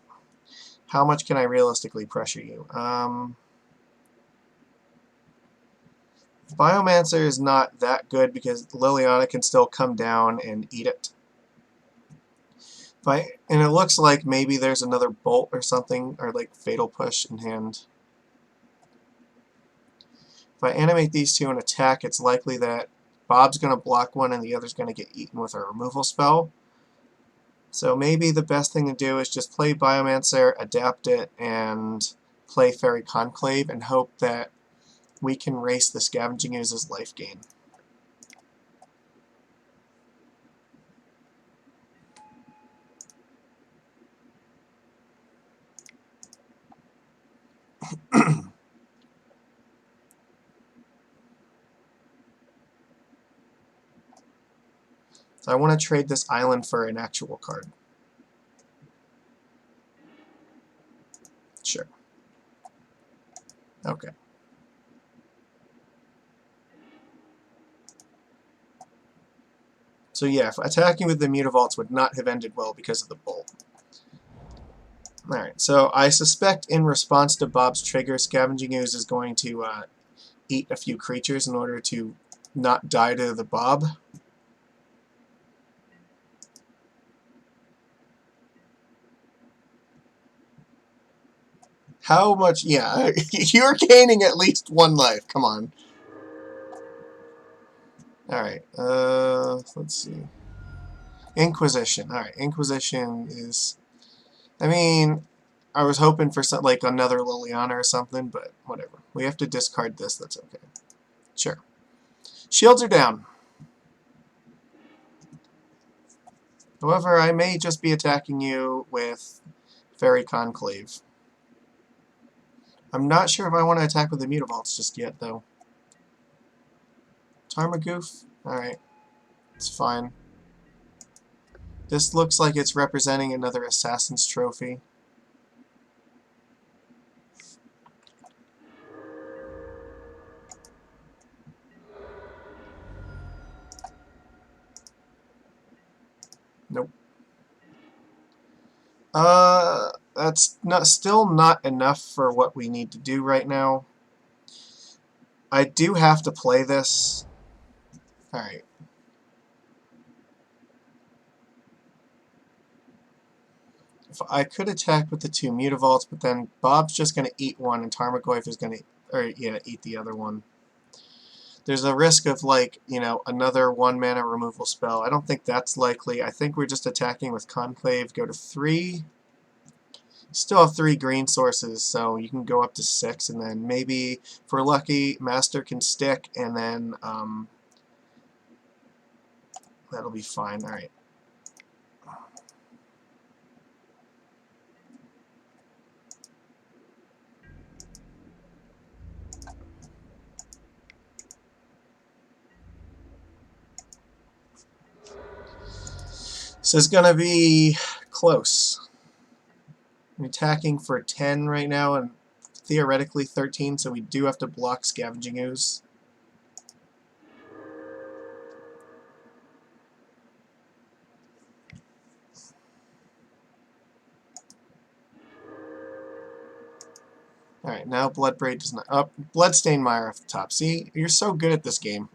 how much can I realistically pressure you? Biomancer is not that good, because Liliana can still come down and eat it. And it looks like maybe there's another Bolt or something, or like Fatal Push in hand. If I animate these two and attack, it's likely that Bob's going to block one and the other's going to get eaten with a removal spell. So maybe the best thing to do is just play Biomancer, adapt it, and play Fairy Conclave, and hope that we can race the Scavenging Ooze's life gain. So I want to trade this island for an actual card. Sure. Okay. So yeah, attacking with the Mutavaults would not have ended well because of the Bolt. Alright, so I suspect in response to Bob's trigger, Scavenging Ooze is going to eat a few creatures in order to not die to the Bob. How much? Yeah, you're gaining at least 1 life. Come on. Alright, let's see. Inquisition. Alright, Inquisition is... I mean, I was hoping for some, like another Liliana or something, but whatever. We have to discard this, that's okay. Sure. Shields are down. However, I may just be attacking you with Fairy Conclave. I'm not sure if I want to attack with the Mutavaults just yet, though. Tarmogoyf? Alright. It's fine. This looks like it's representing another Assassin's Trophy. Nope. That's still not enough for what we need to do right now. I do have to play this. Alright. If I could attack with the 2 Mutavaults, but then Bob's just going to eat one, and Tarmogoyf is going to, eat the other one. There's a risk of, like, you know, another 1-mana removal spell. I don't think that's likely. I think we're just attacking with Conclave. Go to 3. Still have 3 green sources, so you can go up to 6, and then maybe, if we're lucky, Master can stick, and then that'll be fine. Alright. This is going to be close. I'm attacking for 10 right now, and theoretically 13, so we do have to block Scavenging Ooze. Alright, now Bloodbraid does not... Oh, Bloodstained Mire off the top. See? You're so good at this game.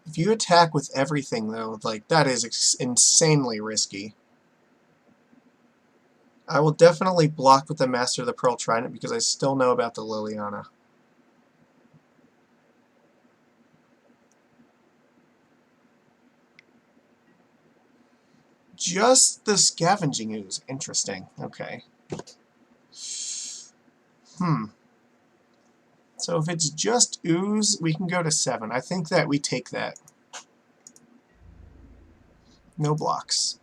If you attack with everything, though, like, that is insanely risky. I will definitely block with the Master of the Pearl Trident because I still know about the Liliana. Just the Scavenging Ooze. Interesting. Okay. So if it's just Ooze, we can go to 7. I think that we take that. No blocks.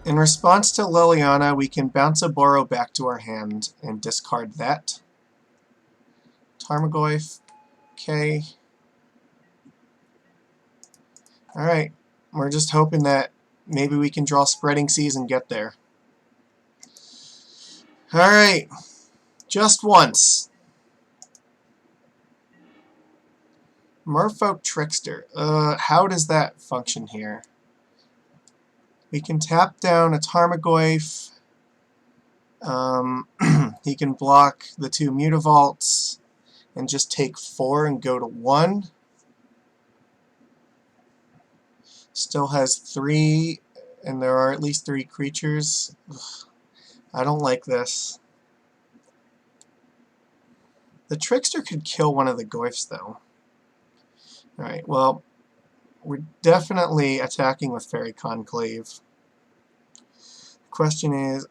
In response to Liliana, we can bounce a Borrow back to our hand and discard that. Tarmogoyf. Okay. Alright. We're just hoping that maybe we can draw Spreading Seas and get there. Alright. Just once. Merfolk Trickster. How does that function here? We can tap down a Tarmogoyf. He can block the 2 Mutavaults and just take 4 and go to 1. Still has 3, and there are at least 3 creatures. Ugh, I don't like this. The Trickster could kill one of the Goyfs, though. Alright, well, we're definitely attacking with Fairy Conclave. The question is,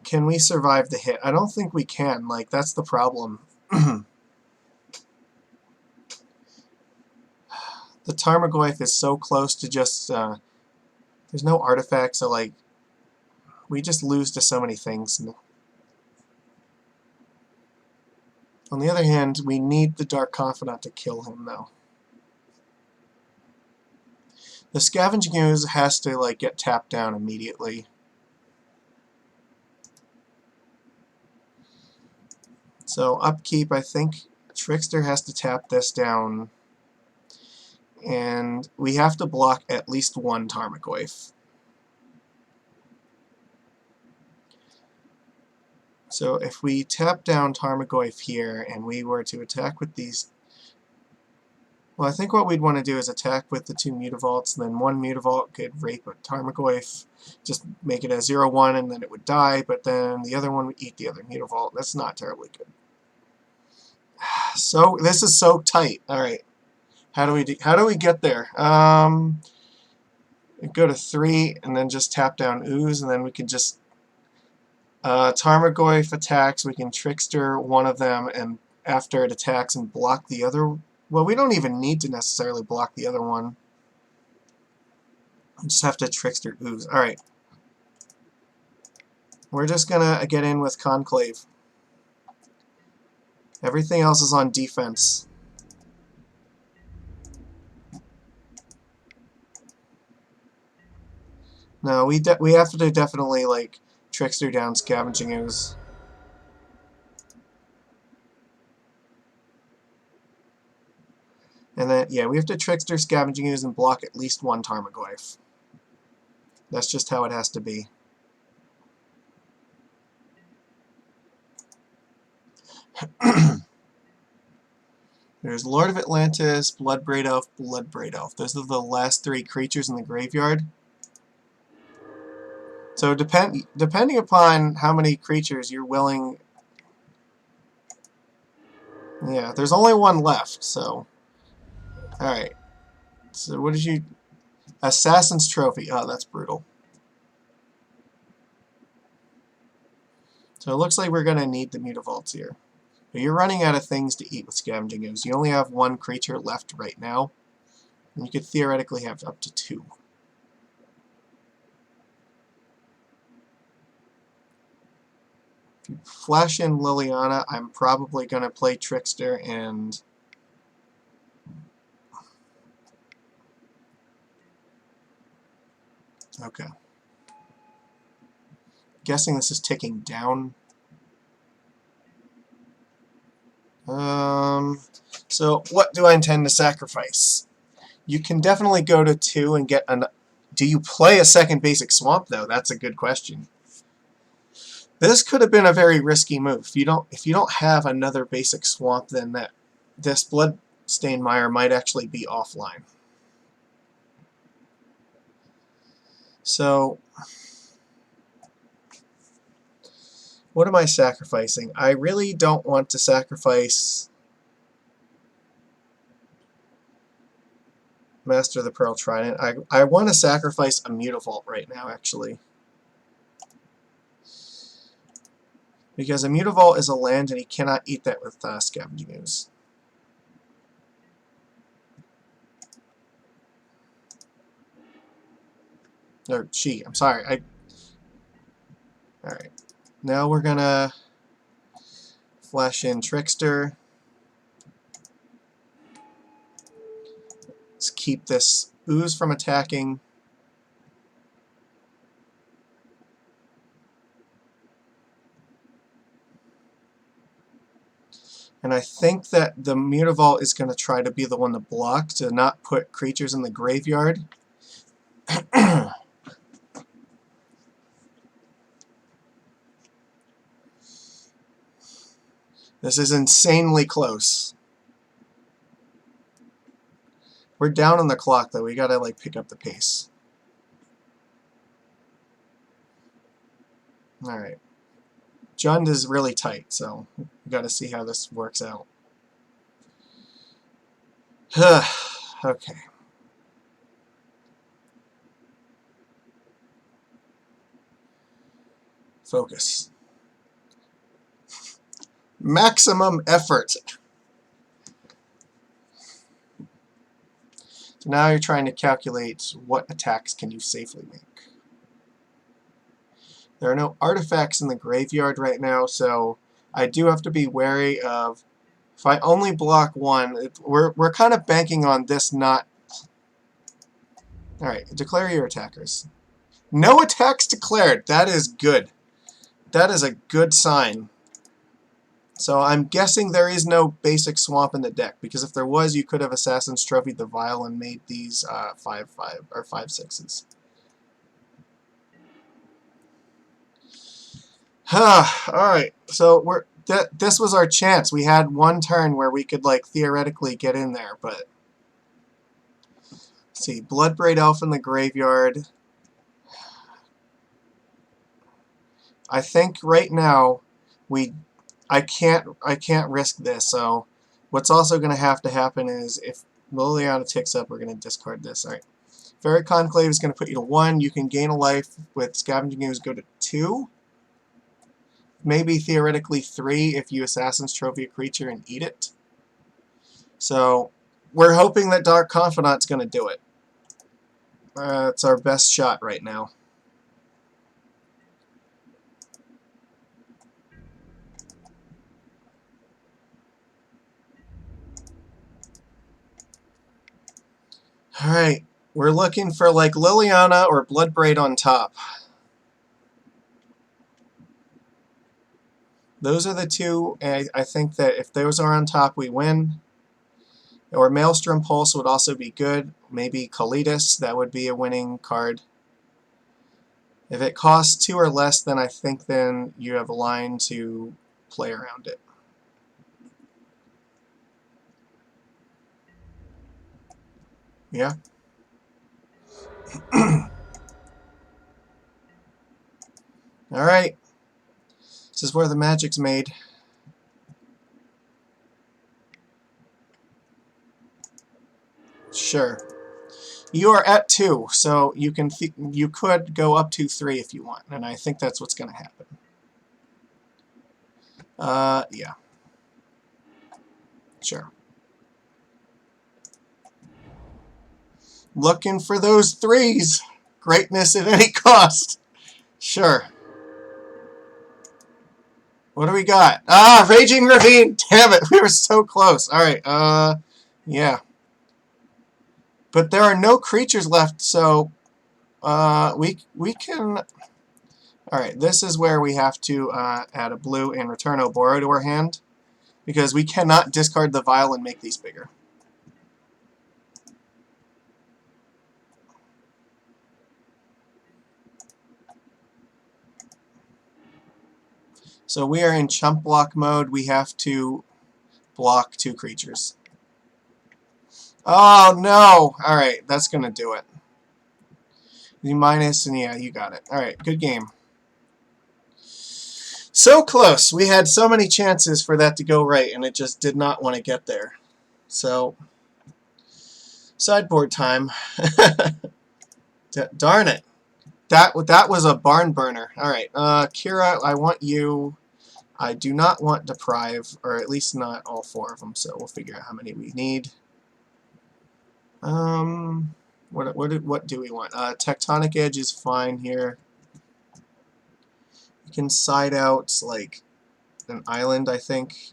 can we survive the hit? I don't think we can. Like, that's the problem. The Tarmogoyf is so close to just... there's no artifact, so, like, we just lose to so many things. On the other hand, we need the Dark Confidant to kill him, though. The Scavenging Ooze has to, like, get tapped down immediately. So, upkeep, I think Trickster has to tap this down. And we have to block at least one Tarmogoyf. So if we tap down Tarmogoyf here and we were to attack with these... Well, I think what we'd want to do is attack with the 2 Mutavaults, and then one Mutavault could rape a Tarmogoyf, just make it a 0-1, and then it would die, but then the other one would eat the other Mutavault. That's not terribly good. So, this is so tight. Alright. How do we get there? Go to 3, and then just tap down Ooze, and then we can just... Tarmogoyf attacks, we can Trickster one of them, and after it attacks and block the other... Well, we don't even need to necessarily block the other one. We just have to Trickster Ooze. Alright. We're just gonna get in with Conclave. Everything else is on defense. No, we have to definitely, like, Trickster down Scavenging Ooze. And then, yeah, we have to Trickster Scavenging Ooze and block at least one Tarmogoyf. That's just how it has to be. There's Lord of Atlantis, Bloodbraid Elf, Bloodbraid Elf. Those are the last 3 creatures in the graveyard. So depending upon how many creatures you're willing... Yeah, there's only one left, so... Alright. So what did you... Assassin's Trophy. Oh, that's brutal. So it looks like we're going to need the Mutavaults here. But you're running out of things to eat with Scavenging Ooze. You only have 1 creature left right now. And you could theoretically have up to 2. If you flash in Liliana, I'm probably going to play Trickster and... Okay. Guessing this is ticking down. So what do I intend to sacrifice? You can definitely go to 2 and get an... Do you play a second basic swamp, though? That's a good question. This could have been a very risky move. If you don't have another basic swamp, then this Bloodstained Mire might actually be offline. So, what am I sacrificing? I really don't want to sacrifice Master of the Pearl Trident. I want to sacrifice a Mutavault right now, actually. Because a Mutavault is a land, and he cannot eat that with Scavenging Ooze. Or she, I'm sorry. Alright. Now we're gonna flash in Trickster. Let's keep this Ooze from attacking. And I think that the Mutavault is going to try to be the one to block, to not put creatures in the graveyard. This is insanely close. We're down on the clock, though. We gotta, like, pick up the pace. Alright. Jund is really tight, so we gotta see how this works out. Okay. Focus. Maximum effort. So now you're trying to calculate what attacks can you safely make. There are no artifacts in the graveyard right now, so I do have to be wary of If I only block one, we're kind of banking on this not... Alright, declare your attackers. No attacks declared. That is good. That is a good sign. So I'm guessing there is no basic swamp in the deck, because if there was, you could have Assassin's Trophied the Vial and made these 5/5 or 5/6s. Alright, so this was our chance. We had one turn where we could, like, theoretically get in there, but... Let's see, Bloodbraid Elf in the graveyard. I think right now I can't risk this, so what's also going to happen is if Liliana ticks up, we're going to discard this. Alright. Fairy Conclave is going to put you to 1. You can gain a life with Scavenging Ooze, go to 2. Maybe theoretically 3 if you Assassin's Trophy a creature and eat it. So we're hoping that Dark Confidant's going to do it. It's our best shot right now. Alright, we're looking for like Liliana or Bloodbraid on top. Those are the two, and I think that if those are on top, we win. Or Maelstrom Pulse would also be good. Maybe Kalidas, that would be a winning card. If it costs 2 or less, then I think then you have a line to play around it. Yeah. Alright. This is where the magic's made. Sure. You are at 2, so you could go up to 3 if you want, and I think that's what's going to happen. Yeah. Sure. Looking for those 3s. Greatness at any cost. Sure. What do we got? Ah, Raging Ravine! Damn it, we were so close. Alright, yeah. But there are no creatures left, so we can... Alright, this is where we have to add a blue and return Oboro to our hand, because we cannot discard the Vial and make these bigger. So we are in chump block mode. We have to block 2 creatures. Oh, no! Alright, that's going to do it. Z minus, and yeah, you got it. Alright, good game. So close! We had so many chances for that to go right, and it just did not want to get there. So, sideboard time. Darn it. That was a barn burner. Alright, Kira, I want you... I do not want Deprive, or at least not all 4 of them, so we'll figure out how many we need. What do we want? Tectonic Edge is fine here. We can side out, like, an island, I think,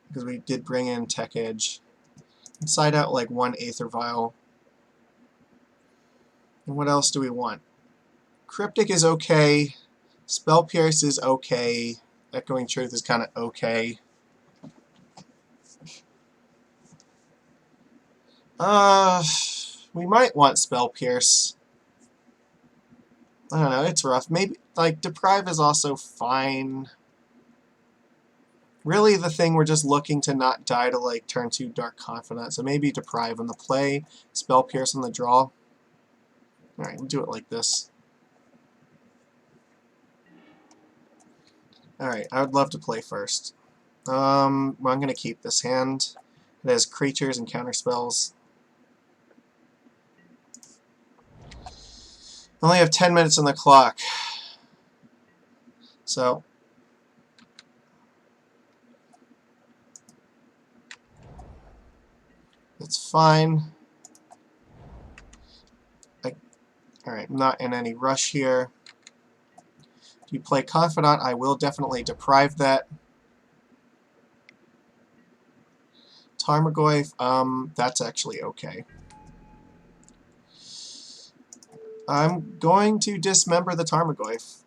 because we did bring in Tech Edge. And side out, like, 1 Aether Vial. And what else do we want? Cryptic is okay. Spell Pierce is okay. Echoing Truth is kind of okay. We might want Spell Pierce. I don't know, it's rough. Maybe, like, Deprive is also fine. Really, the thing we're just looking to not die to, like, turn 2 Dark Confidant. So maybe Deprive on the play, Spell Pierce on the draw. Alright, we'll do it like this. Alright, I would love to play first. Well, I'm going to keep this hand. It has creatures and counter spells. I only have 10 minutes on the clock. So, it's fine. Alright, I'm not in any rush here. If you play Confidant, I will definitely deprive that. Tarmogoyf, that's actually okay. I'm going to dismember the Tarmogoyf.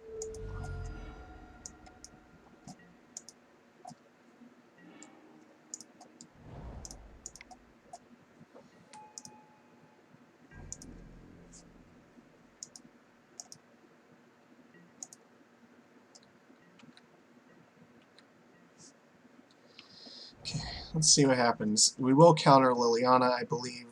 Okay, let's see what happens. We will counter Liliana, I believe.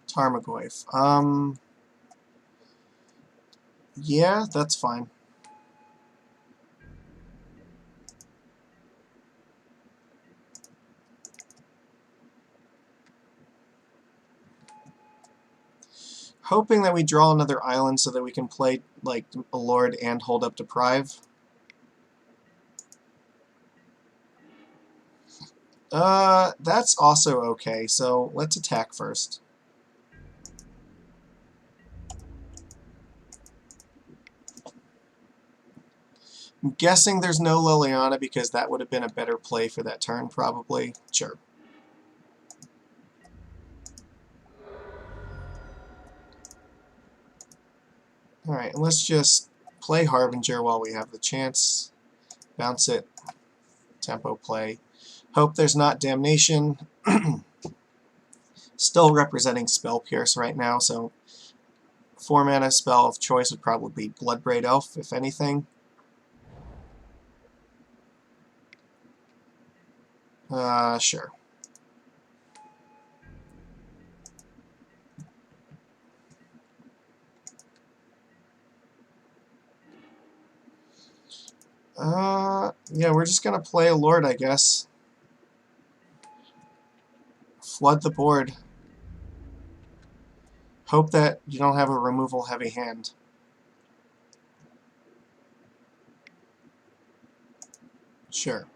Tarmogoyf. Yeah, that's fine. Hoping that we draw another island so that we can play, like, a Lord and hold up Deprive. That's also okay, so let's attack first. I'm guessing there's no Liliana because that would have been a better play for that turn, probably. Sure. Alright, let's just play Harbinger while we have the chance. Bounce it. Tempo play. Hope there's not Damnation. Still representing Spell Pierce right now, so 4 mana spell of choice would probably be Bloodbraid Elf, if anything. Sure. Yeah, we're just gonna play a Lord, I guess. Flood the board. Hope that you don't have a removal heavy hand. Sure.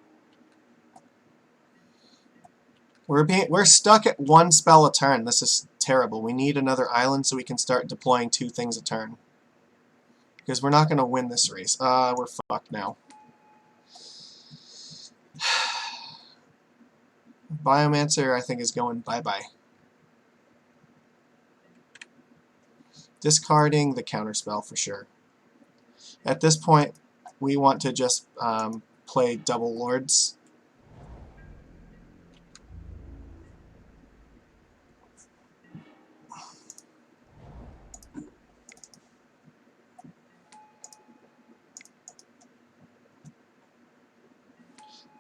We're stuck at 1 spell a turn. This is terrible. We need another island so we can start deploying 2 things a turn. Because we're not gonna win this race. We're fucked now. Biomancer, I think, is going bye-bye. Discarding the counterspell for sure. At this point, we want to just play double Lords.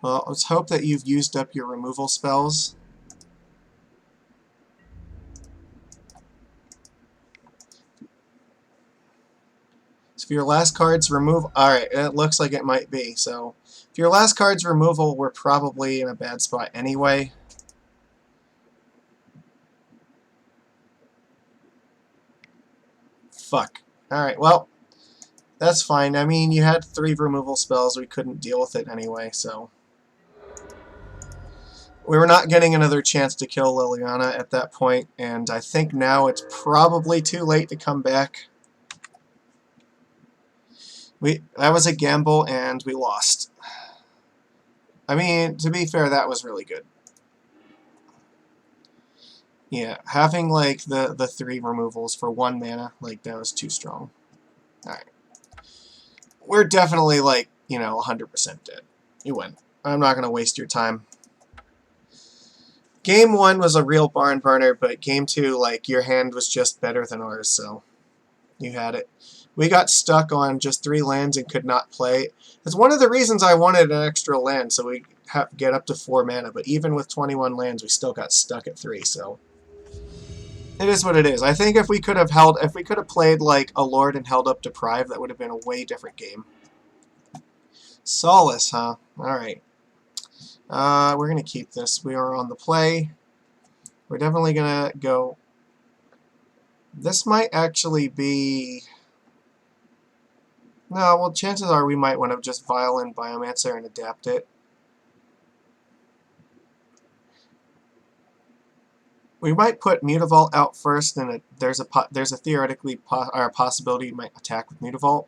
Well, let's hope that you've used up your removal spells. So if your last card's removal... Alright, it looks like it might be. So if your last card's removal, we're probably in a bad spot anyway. Fuck. Alright, well, that's fine. I mean, you had 3 removal spells. We couldn't deal with it anyway, so... We were not getting another chance to kill Liliana at that point, and I think now it's probably too late to come back. That was a gamble, and we lost. I mean, to be fair, that was really good. Yeah, having, like, the 3 removals for 1 mana, like, that was too strong. Alright. We're definitely, like, you know, 100% dead. You win. I'm not going to waste your time. Game 1 was a real barn burner, but Game 2, like, your hand was just better than ours, so you had it. We got stuck on just 3 lands and could not play. It's one of the reasons I wanted an extra land, so we get up to 4 mana, but even with 21 lands, we still got stuck at 3, so... It is what it is. I think if we could have played, like, a Lord and held up Deprive, that would have been a way different game. Solace, huh? Alright. We're going to keep this. We are on the play. We're definitely going to go... This might actually be... No, well, chances are we might want to just Violin Biomancer and adapt it. We might put Mutavault out first, and there's a theoretically possibility you might attack with Mutavault.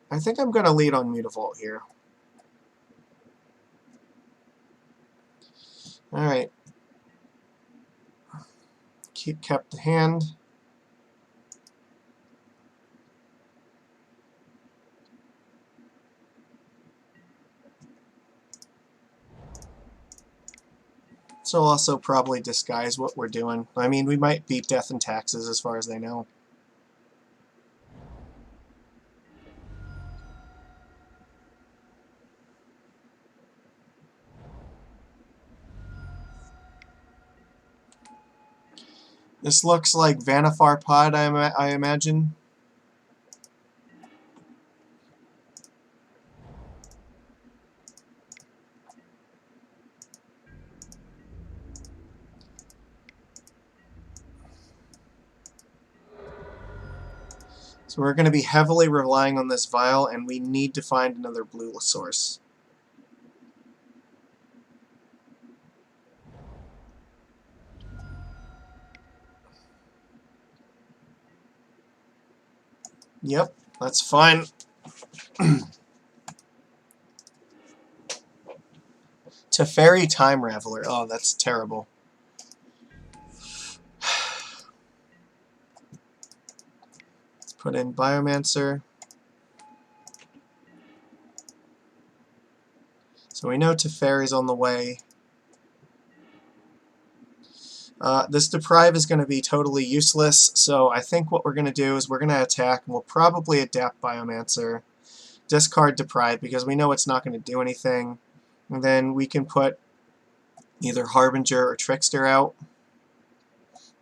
I think I'm going to lead on Mutavault here. Alright. Kept the hand. So we'll also probably disguise what we're doing. I mean, we might beat Death and Taxes as far as they know. This looks like Vanifar Pod, I imagine. So we're going to be heavily relying on this vial, and we need to find another blue source. Yep, that's fine. Teferi Time Raveler. Oh, that's terrible. Let's put in Biomancer. So we know Teferi's on the way. This Deprive is going to be totally useless, so I think what we're going to do is we're going to attack, and we'll probably adapt Biomancer, discard Deprive, because we know it's not going to do anything, and then we can put either Harbinger or Trickster out.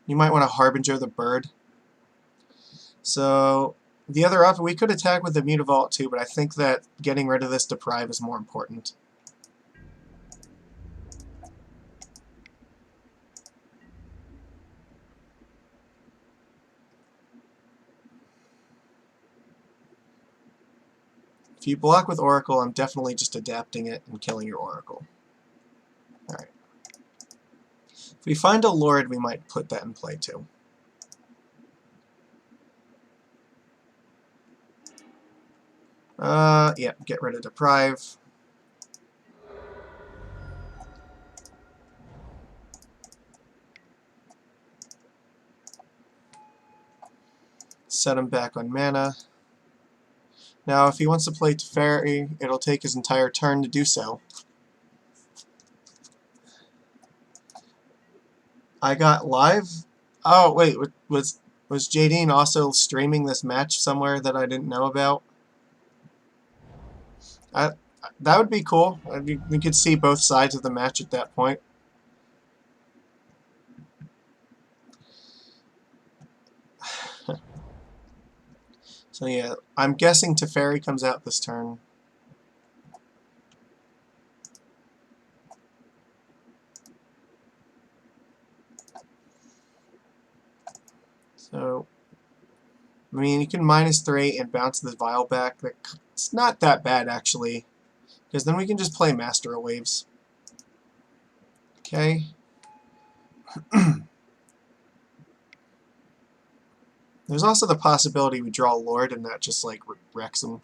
You might want to Harbinger the bird. So the other option, we could attack with the Mutavault too, but I think that getting rid of this Deprive is more important. If you block with Oracle, I'm definitely just adapting it and killing your Oracle. Alright. If we find a Lord, we might put that in play too. Yeah, get rid of Deprive. Set him back on mana. Now, if he wants to play Teferi, it'll take his entire turn to do so. I got live? Oh, wait, was Jadine also streaming this match somewhere that I didn't know about? That would be cool. We could see both sides of the match at that point. So yeah, I'm guessing Teferi comes out this turn. So, I mean, you can -3 and bounce the vial back. It's not that bad, actually, because then we can just play Master of Waves. Okay. There's also the possibility we draw a Lord and that just, like, wrecks him.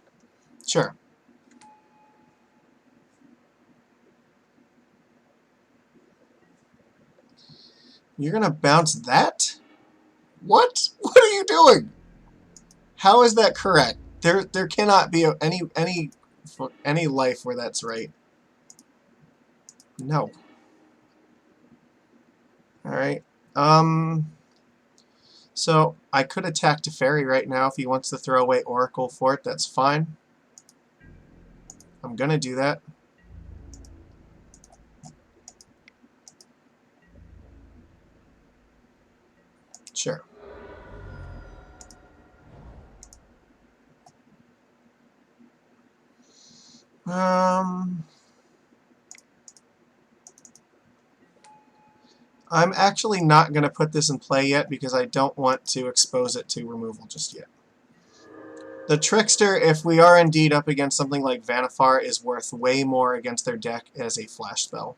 Sure. You're gonna bounce that? What? What are you doing? How is that correct? There cannot be any life where that's right. No. Alright. So I could attack Teferi right now if he wants to throw away Oracle for it. That's fine. I'm gonna do that. Sure. I'm actually not going to put this in play yet because I don't want to expose it to removal just yet. The Trickster, if we are indeed up against something like Vanifar, is worth way more against their deck as a flash spell.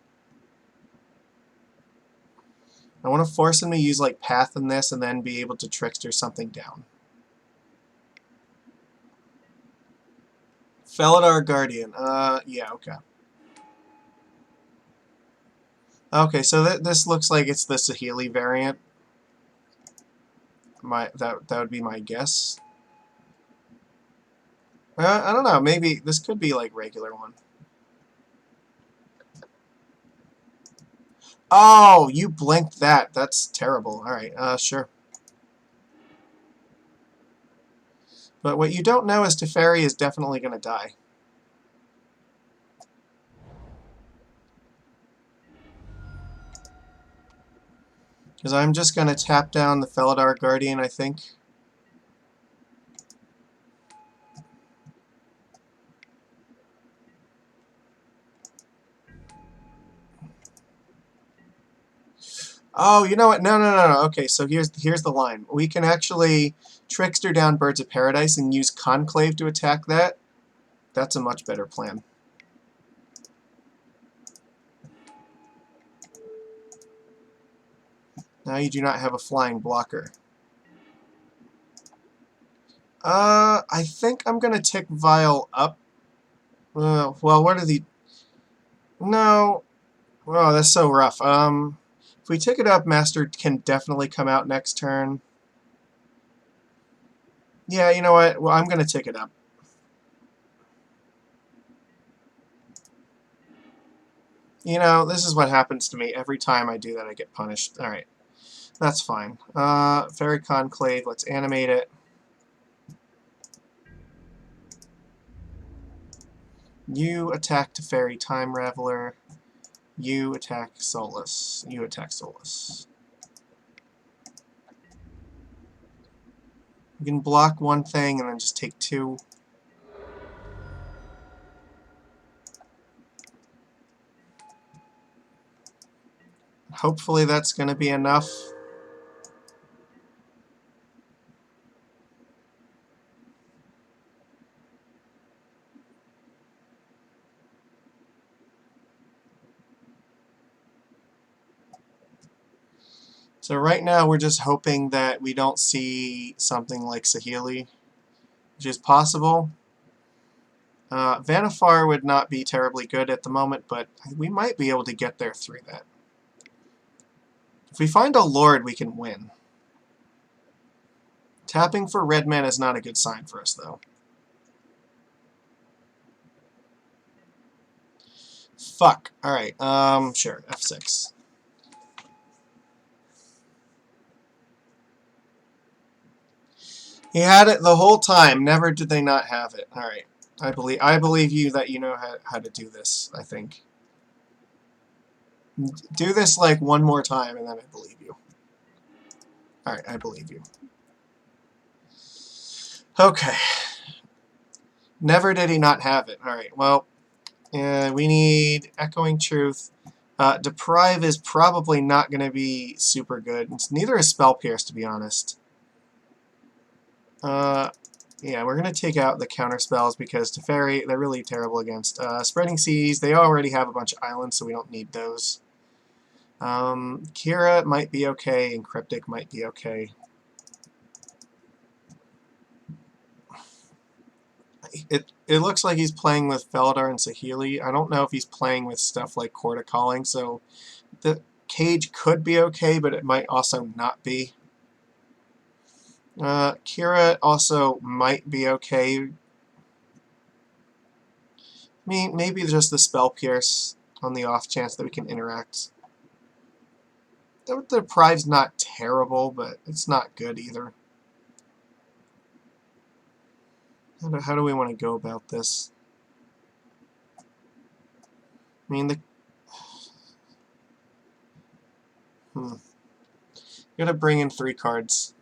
I want to force him to use like Path in this and then be able to Trickster something down. Felidar Guardian. Yeah, okay. Okay, so this looks like it's the Saheeli variant. That would be my guess. I don't know. Maybe this could be like regular one. Oh, you blinked that. That's terrible. All right, sure. But what you don't know is Teferi is definitely going to die. Because I'm just going to tap down the Felidar Guardian, I think. Oh, you know what? No. Okay, so here's the line. We can actually Trickster down Birds of Paradise and use Conclave to attack that. That's a much better plan. Now you do not have a flying blocker. I think I'm going to tick Vile up. Well, what are the... No. Oh, that's so rough. If we tick it up, Master can definitely come out next turn. Yeah, you know what? Well, I'm going to tick it up. You know, this is what happens to me. Every time I do that, I get punished. Alright. That's fine. Fairy Conclave, let's animate it. You attack Teferi Time Raveler. You attack Solus. You attack Solus. You can block one thing and then just take two. Hopefully that's going to be enough. So right now we're just hoping that we don't see something like Saheeli, which is possible. Vannifar would not be terribly good at the moment, but we might be able to get there through that. If we find a Lord, we can win. Tapping for red mana is not a good sign for us, though. Fuck. Alright, sure, F6. He had it the whole time. Never did they not have it. Alright. I believe you that you know how to do this, I think. Do this like one more time and then I believe you. Alright, I believe you. Okay. Never did he not have it. Alright, well, we need Echoing Truth. Deprive is probably not going to be super good. Neither is Spell Pierce, to be honest. Yeah, we're going to take out the counter spells because Teferi, they're really terrible against. Spreading Seas, they already have a bunch of islands, so we don't need those. Kira might be okay, and Cryptic might be okay. It looks like he's playing with Felidar and Saheeli. I don't know if he's playing with stuff like Court of Calling, so the Cage could be okay, but it might also not be. Kira also might be okay. I mean, maybe just the Spell Pierce on the off chance that we can interact. The Deprive's not terrible, but it's not good either. How do we want to go about this? I mean, Gotta bring in 3 cards.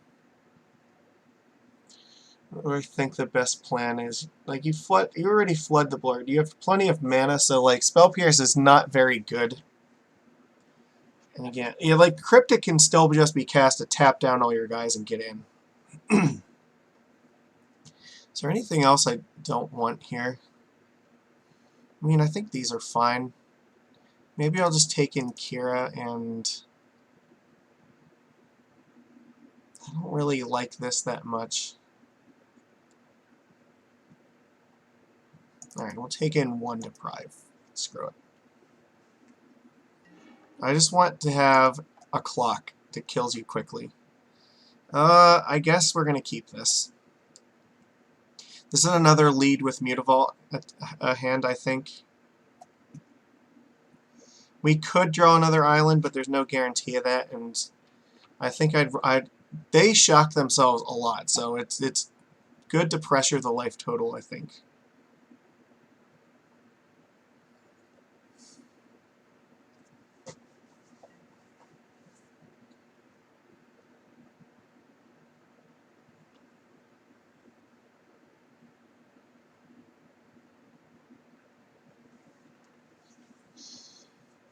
What do I think the best plan is? Like, you already flood the board. You have plenty of mana, so like Spell Pierce is not very good. And again, yeah, like Cryptic can still just be cast to tap down all your guys and get in. Is there anything else I don't want here? I mean, I think these are fine. Maybe I'll just take in Kira and... I don't really like this that much. Alright, we'll take in 1 Deprive. Screw it. I just want to have a clock that kills you quickly. I guess we're going to keep this. This is another lead with Mutavault a hand, I think. We could draw another island, but there's no guarantee of that, and I think they shock themselves a lot, so it's good to pressure the life total, I think.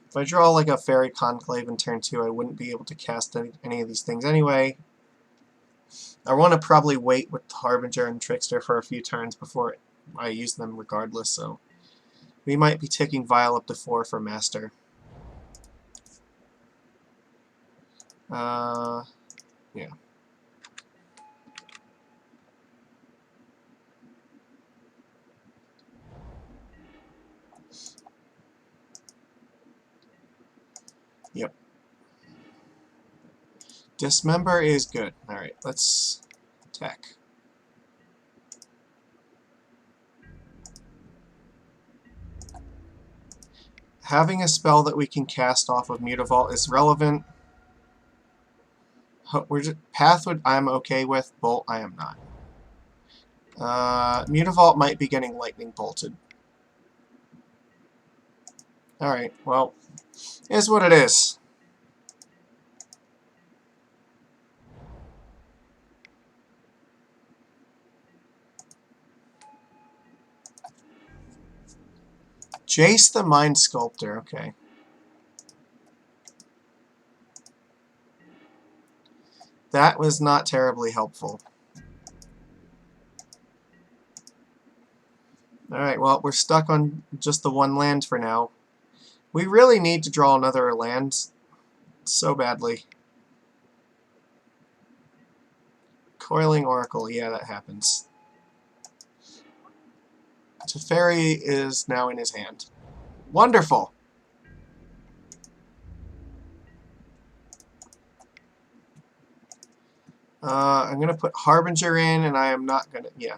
If I draw like a Fairy Conclave in turn 2, I wouldn't be able to cast any of these things anyway. I want to probably wait with Harbinger and Trickster for a few turns before I use them regardless, so we might be ticking Vial up to 4 for Master. Yeah. Yep. Dismember is good. Alright, let's attack. Having a spell that we can cast off of Mutavault is relevant. Pathwood I'm okay with. Bolt I am not. Mutavault might be getting lightning bolted. Alright, well, is what it is. Jace the Mind Sculptor, okay. That was not terribly helpful. Alright, well, we're stuck on just the 1 land for now. We really need to draw another land so badly. Coiling Oracle, yeah, that happens. Teferi is now in his hand. Wonderful! I'm going to put Harbinger in, and I am not going to... Yeah,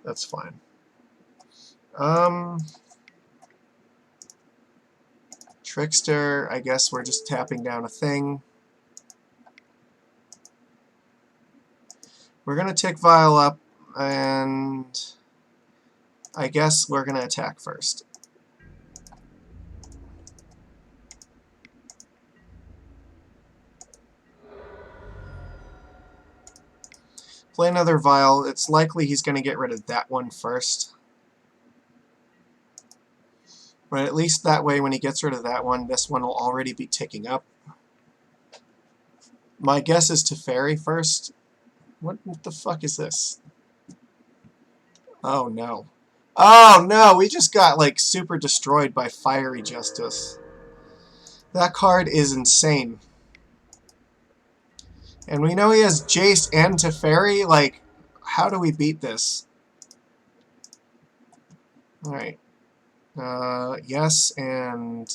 that's fine. Trickster, I guess we're just tapping down a thing. We're going to tick Vial up, and I guess we're going to attack first. Play another Vial. It's likely he's going to get rid of that one first. But at least that way, when he gets rid of that one, this one will already be ticking up. My guess is Teferi first. What the fuck is this? Oh no. Oh no, we just got like super destroyed by Fiery Justice. That card is insane. And we know he has Jace and Teferi. Like, how do we beat this? Alright. Yes and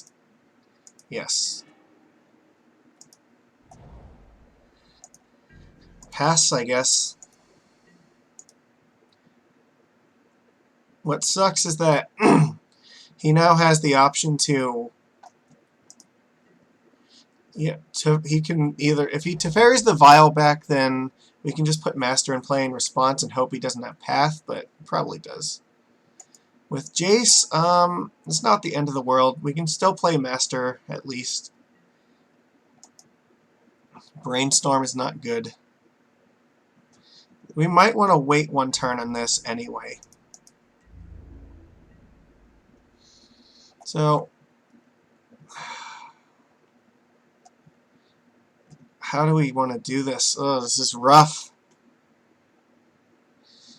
yes. Pass, I guess. What sucks is that he now has the option to... Yeah, he can either... If he Teferi's the Vial back, then we can just put Master in play in response and hope he doesn't have Path, but probably does. With Jace, it's not the end of the world. We can still play Master, at least. Brainstorm is not good. We might want to wait 1 turn on this anyway. So, how do we want to do this? Oh, this is rough.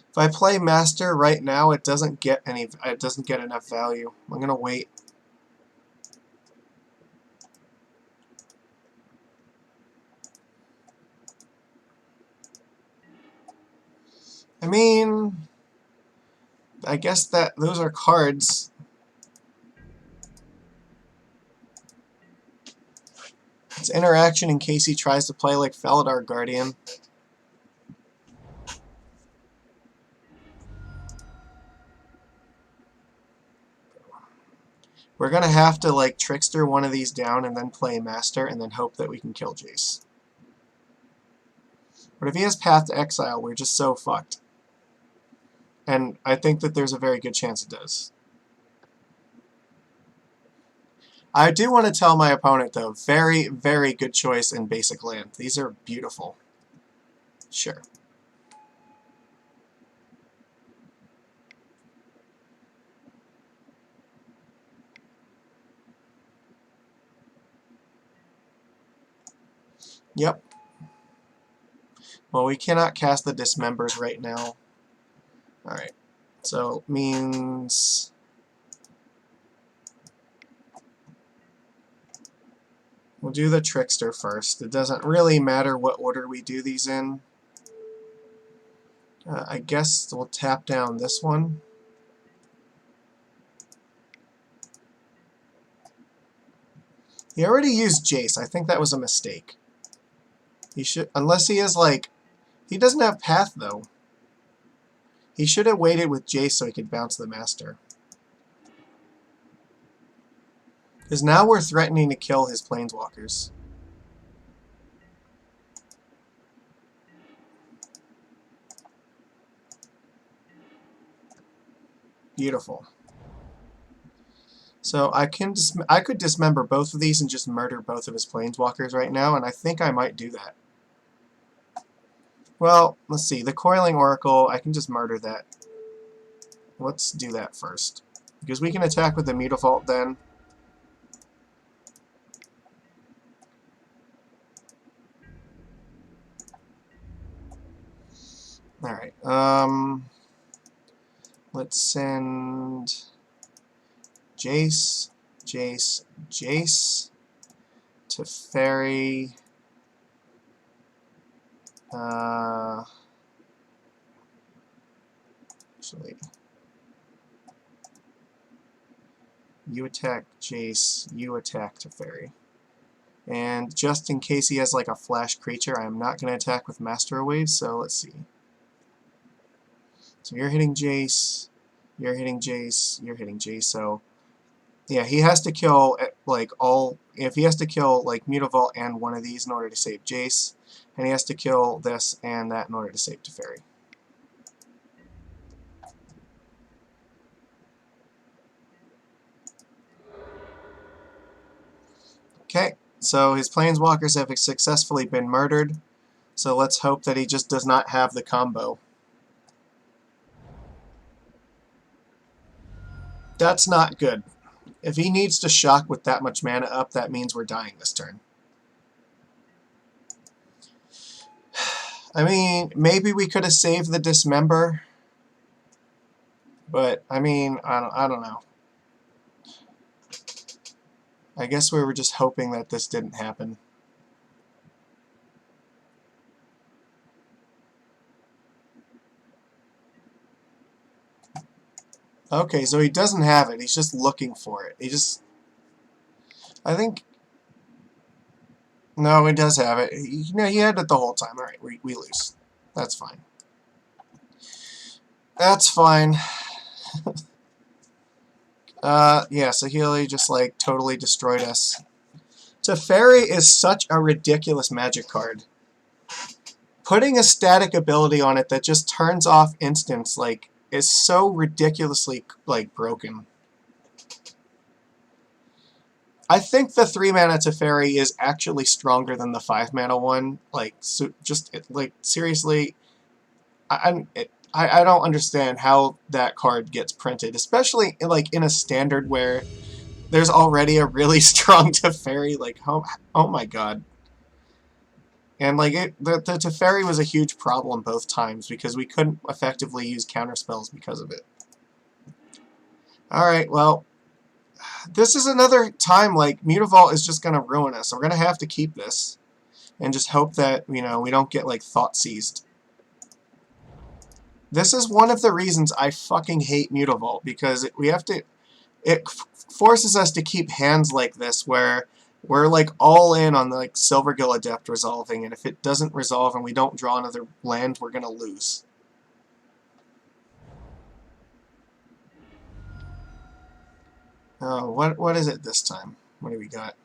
If I play Master right now, it doesn't get enough value. I'm gonna wait. I mean, I guess that those are cards. It's interaction in case he tries to play like Faladar Guardian. We're gonna have to like Trickster one of these down and then play Master and then hope that we can kill Jace. But if he has Path to Exile, we're just so fucked. And I think that there's a very good chance it does. I do want to tell my opponent, though, very, very good choice in basic land. These are beautiful. Sure. Yep. Well, we cannot cast the Dismembers right now. Alright. So, means... we'll do the Trickster first. It doesn't really matter what order we do these in. I guess we'll tap down this one. He already used Jace. I think that was a mistake. He should, unless he is like, he doesn't have Path though. He should have waited with Jace so he could bounce the Master. Because now we're threatening to kill his Planeswalkers. Beautiful. So I could dismember both of these and just murder both of his Planeswalkers right now, and I think I might do that. Well, let's see. The Coiling Oracle, I can just murder that. Let's do that first. Because we can attack with the Mutavault then. Alright, let's send Jace, Jace, Jace to Fairy. Actually, you attack Jace, you attack to Fairy. And just in case he has like a flash creature, I am not going to attack with Master Wave, so let's see. So you're hitting Jace, you're hitting Jace, you're hitting Jace, so yeah, he has to kill like all, if he has to kill like Mutavault and one of these in order to save Jace, and he has to kill this and that in order to save Teferi. Okay, so his Planeswalkers have successfully been murdered, so let's hope that he just does not have the combo. That's not good. If he needs to shock with that much mana up, that means we're dying this turn. I mean, maybe we could have saved the Dismember, but I mean, I don't know. I guess we were just hoping that this didn't happen. Okay, so he doesn't have it. He's just looking for it. He just... I think... No, he does have it. He had it the whole time. Alright, we lose. That's fine. That's fine. Yeah, Saheeli just, like, totally destroyed us. Teferi is such a ridiculous Magic card. Putting a static ability on it that just turns off instants, like, is so ridiculously, like, broken. I think the 3-mana Teferi is actually stronger than the 5-mana one. Like, so just, like, seriously, I don't understand how that card gets printed, especially, like, in a standard where there's already a really strong Teferi. Like, oh my god. And, like, the Teferi was a huge problem both times because we couldn't effectively use counterspells because of it. Alright, well, this is another time, like, Mutavault is just going to ruin us. We're going to have to keep this and just hope that, you know, we don't get, like, Thought Seized. This is one of the reasons I fucking hate Mutavault, because we have to... It forces us to keep hands like this, where we're like all in on the like Silvergill Adept resolving, and if it doesn't resolve and we don't draw another land, we're gonna lose. Oh, what is it this time? What do we got?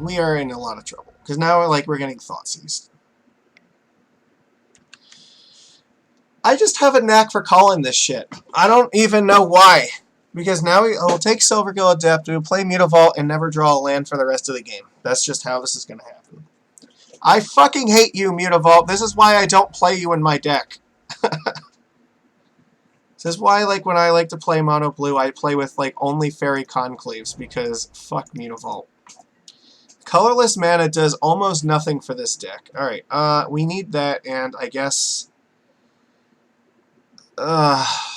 We are in a lot of trouble because now we're getting Thoughtseize. I just have a knack for calling this shit. I don't even know why. Because now we'll take Silvergill Adept, we'll play Mutavault, and never draw a land for the rest of the game. That's just how this is going to happen. I fucking hate you, Mutavault. This is why I don't play you in my deck. This is why, like, when I like to play Mono Blue, I play with, like, only Fairy Conclaves, because fuck Mutavault. Colorless mana does almost nothing for this deck. Alright, we need that, and I guess...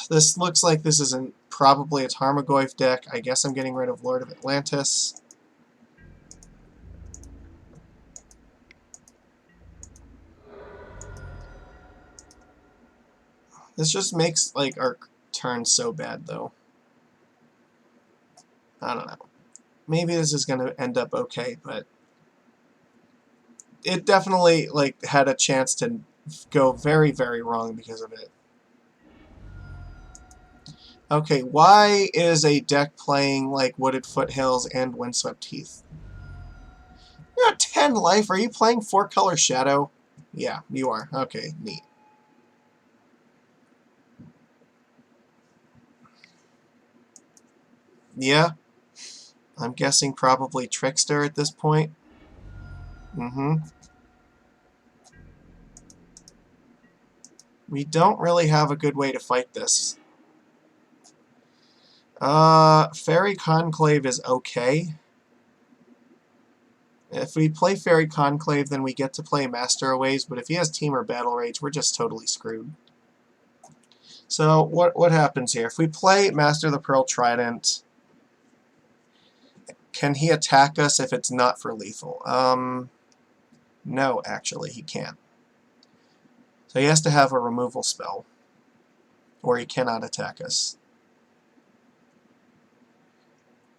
this looks like this isn't probably a Tarmogoyf deck. I guess I'm getting rid of Lord of Atlantis. This just makes, like, our turn so bad, though. I don't know. Maybe this is going to end up okay, but... it definitely, like, had a chance to go very, very wrong because of it. Okay, why is a deck playing, like, Wooded Foothills and Windswept Heath? You're at 10 life. Are you playing 4-color Shadow? Yeah, you are. Okay, neat. Yeah. I'm guessing probably Trickster at this point. We don't really have a good way to fight this. Fairy Conclave is okay. If we play Fairy Conclave, then we get to play Master of Waves, but if he has Team or Battle Rage, we're just totally screwed. So, what happens here? If we play Master of the Pearl Trident, can he attack us if it's not for lethal? No, actually, he can't. So he has to have a removal spell, or he cannot attack us.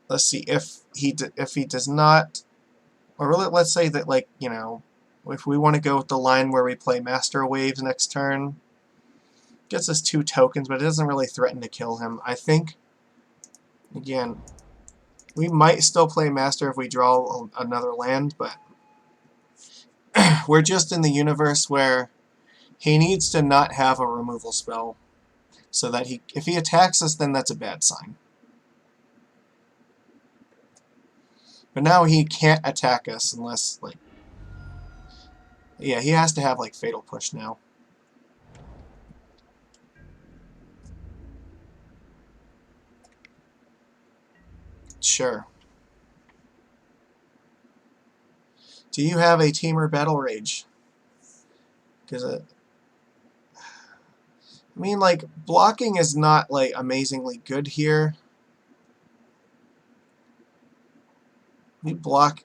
Let's see, if he does not, or let's say that, like, you know, if we want to go with the line where we play Master of Waves next turn, gets us 2 tokens, but it doesn't really threaten to kill him. I think, again, we might still play Master if we draw another land, but we're just in the universe where he needs to not have a removal spell, so that if he attacks us, then that's a bad sign. But now he can't attack us unless, like... yeah, he has to have, like, Fatal Push now. Sure. Do you have a Team or Battle Rage? Because I mean, like, blocking is not, like, amazingly good here. We block...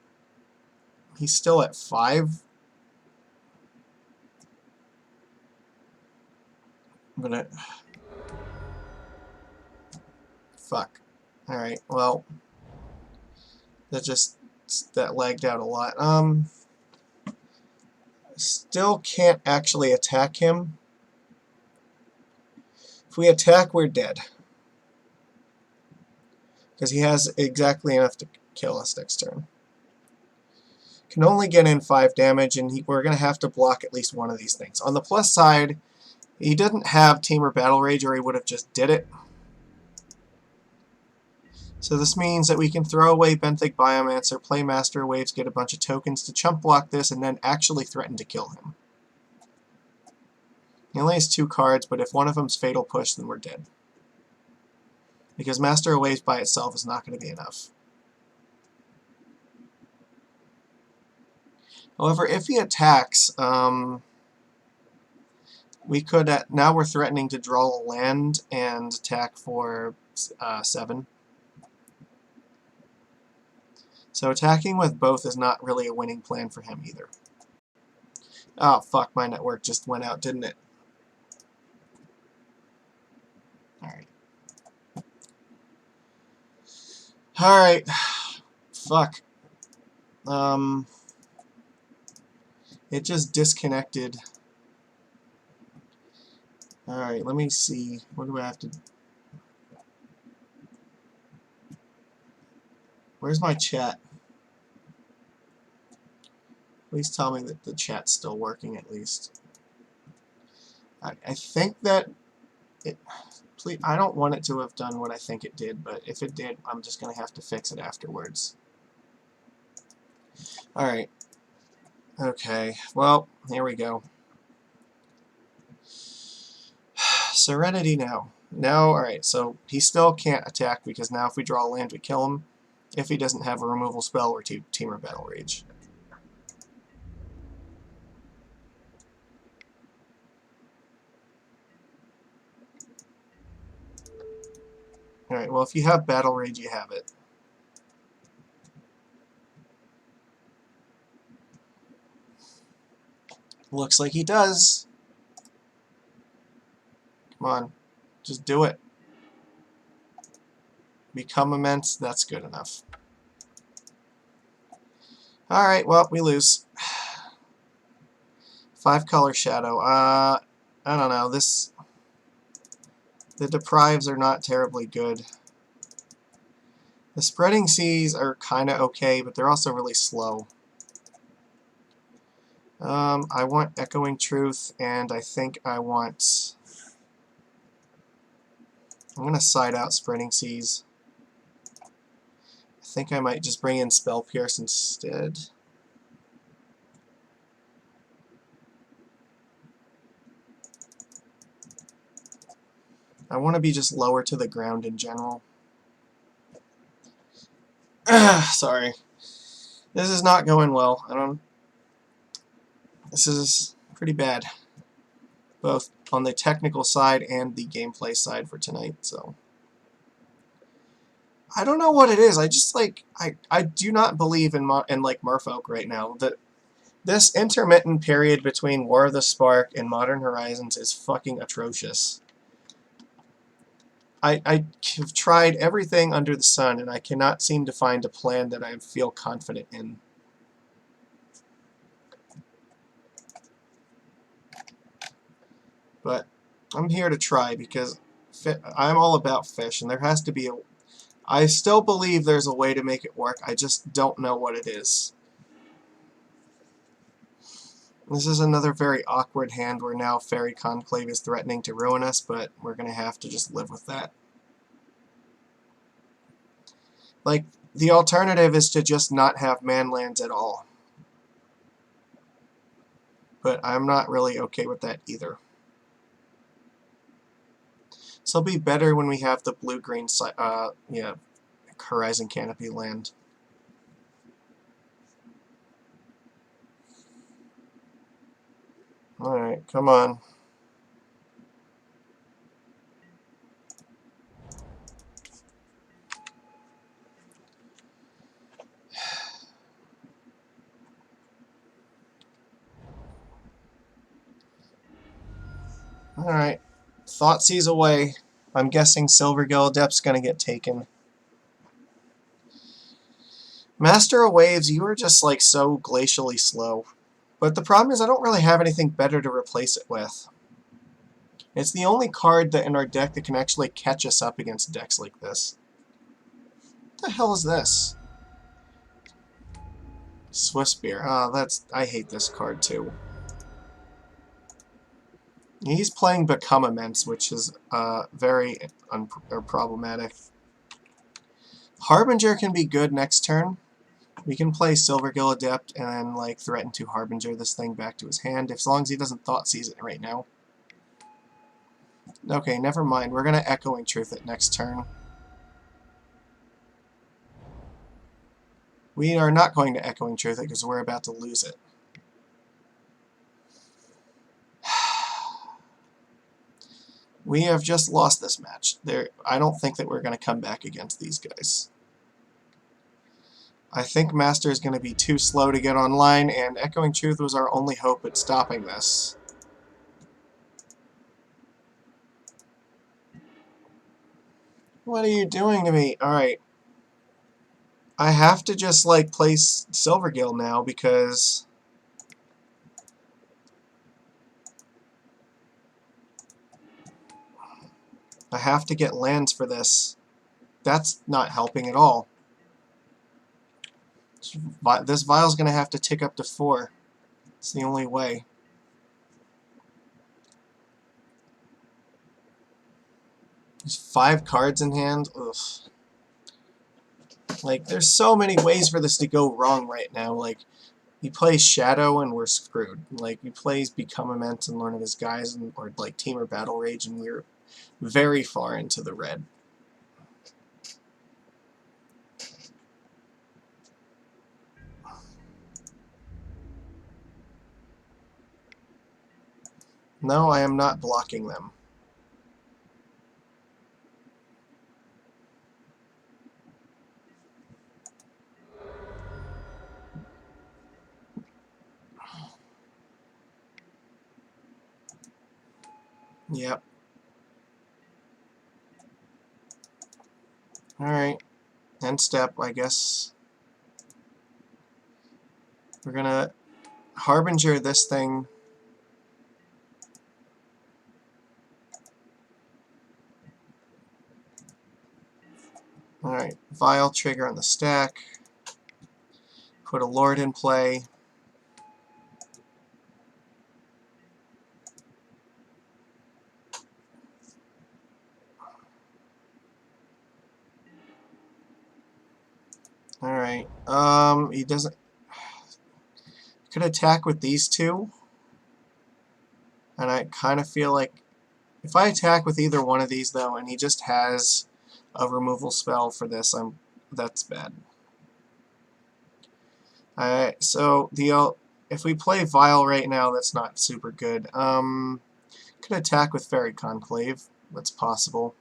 he's still at 5. I'm gonna... fuck. Alright, well... that lagged out a lot. Still can't actually attack him. If we attack, we're dead. Because he has exactly enough to kill us next turn. Can only get in 5 damage, and we're going to have to block at least one of these things. On the plus side, he didn't have Team or Battle Rage, or he would have just did it. So this means that we can throw away Benthic Biomancer, play Master Waves, get a bunch of tokens to chump block this, and then actually threaten to kill him. He only has 2 cards, but if one of them's Fatal Push, then we're dead. Because Master of Waves by itself is not going to be enough. However, if he attacks, we could... now we're threatening to draw a land and attack for 7. So attacking with both is not really a winning plan for him either. Oh, fuck, my network just went out, didn't it? Alright. Alright. Fuck. It just disconnected. Alright, let me see. What do I have to... Where's my chat? Please tell me that the chat's still working at least. I think that it... Please, I don't want it to have done what I think it did, but if it did, I'm just going to have to fix it afterwards. Alright. Okay, well, here we go. Serenity now. Now, alright, so he still can't attack because now if we draw a land, we kill him. If he doesn't have a removal spell or Temur Battle Rage. Alright, well, if you have Battle Rage, you have it. Looks like he does. Come on, just do it. Become immense, that's good enough. Alright, well, we lose. 5-color shadow. I don't know, the deprives are not terribly good. The spreading seas are kinda okay, but they're also really slow. I want Echoing Truth, and I think I want... I'm gonna side out Spreading Seas. I think I might just bring in Spell Pierce instead. I want to be just lower to the ground in general. Sorry. This is not going well. This is pretty bad. Both on the technical side and the gameplay side for tonight, so... I don't know what it is. I just, like... I do not believe in like, Merfolk right now. This intermittent period between War of the Spark and Modern Horizons is fucking atrocious. I have tried everything under the sun, and I cannot seem to find a plan that I feel confident in. But I'm here to try, because I'm all about fish, and there has to be a... I still believe there's a way to make it work. I just don't know what it is. This is another very awkward hand where now Fairy Conclave is threatening to ruin us, but we're going to have to just live with that. Like, the alternative is to just not have manlands at all. But I'm not really okay with that either. So it'll be better when we have the blue-green Horizon Canopy land. Alright, come on. Alright. Thoughtseize away. I'm guessing Silvergill Adept's gonna get taken. Master of Waves, you are just like so glacially slow. But the problem is I don't really have anything better to replace it with. It's the only card that in our deck that can actually catch us up against decks like this. What the hell is this? Swiftspear. Oh, I hate this card too. He's playing Become Immense, which is very problematic. Harbinger can be good next turn. We can play Silvergill Adept and then like threaten to Harbinger this thing back to his hand, as long as he doesn't Thoughtseize it right now. Okay, never mind. We're gonna Echoing Truth it next turn. We are not going to Echoing Truth it because we're about to lose it. We have just lost this match. I don't think that we're going to come back against these guys. I think Master is going to be too slow to get online, and Echoing Truth was our only hope at stopping this. What are you doing to me? Alright. I have to just, like, play Silvergill now, because I have to get lands for this. That's not helping at all. This Vial's going to have to tick up to 4. It's the only way. There's 5 cards in hand. Ugh. Like, there's so many ways for this to go wrong right now. Like, he plays Shadow and we're screwed. Like, he plays Become Immense and Learn of His Guise, or like Team Battle Rage, and we're very far into the red. No, I am not blocking them. Yep. Alright. End step, I guess. We're gonna Harbinger this thing. Alright. Vial trigger on the stack. Put a Lord in play. Alright. He doesn't... Could attack with these two. And I kind of feel like if I attack with either one of these, though, and he just has a removal spell for this, that's bad. Alright, so if we play Vial right now, that's not super good. Could attack with Fairy Conclave. That's possible.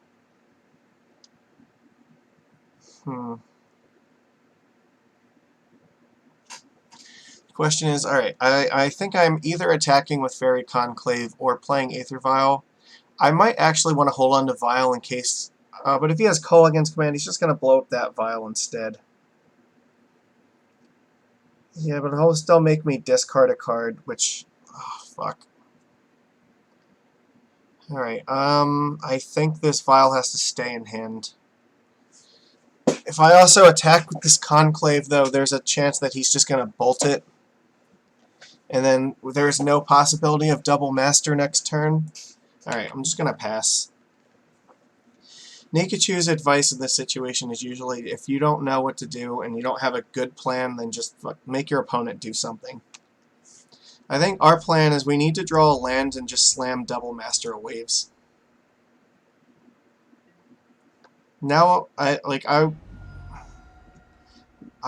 Question is, alright, I think I'm either attacking with Fairy Conclave or playing Aether Vial. I might actually want to hold on to Vial in case... but if he has Call Against Command, he's just going to blow up that Vial instead. Yeah, but he'll still make me discard a card, which... Oh, fuck. Alright, I think this Vial has to stay in hand. If I also attack with this Conclave, though, there's a chance that he's just going to bolt it. And then there's no possibility of double master next turn. Alright, I'm just going to pass. Nikachu's advice in this situation is usually if you don't know what to do and you don't have a good plan, then just make your opponent do something. I think our plan is we need to draw a land and just slam double master of waves. Now, I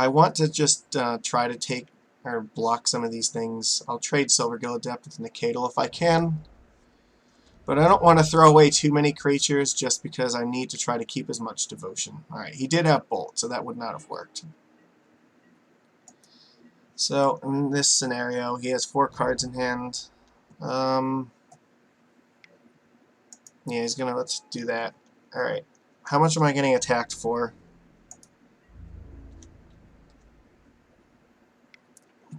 want to just try to take or block some of these things. I'll trade Silvergill Adept with Nikatal if I can. But I don't want to throw away too many creatures just because I need to try to keep as much devotion. Alright, he did have Bolt, so that would not have worked. So, in this scenario, he has 4 cards in hand. Yeah, he's gonna let's do that. Alright. How much am I getting attacked for?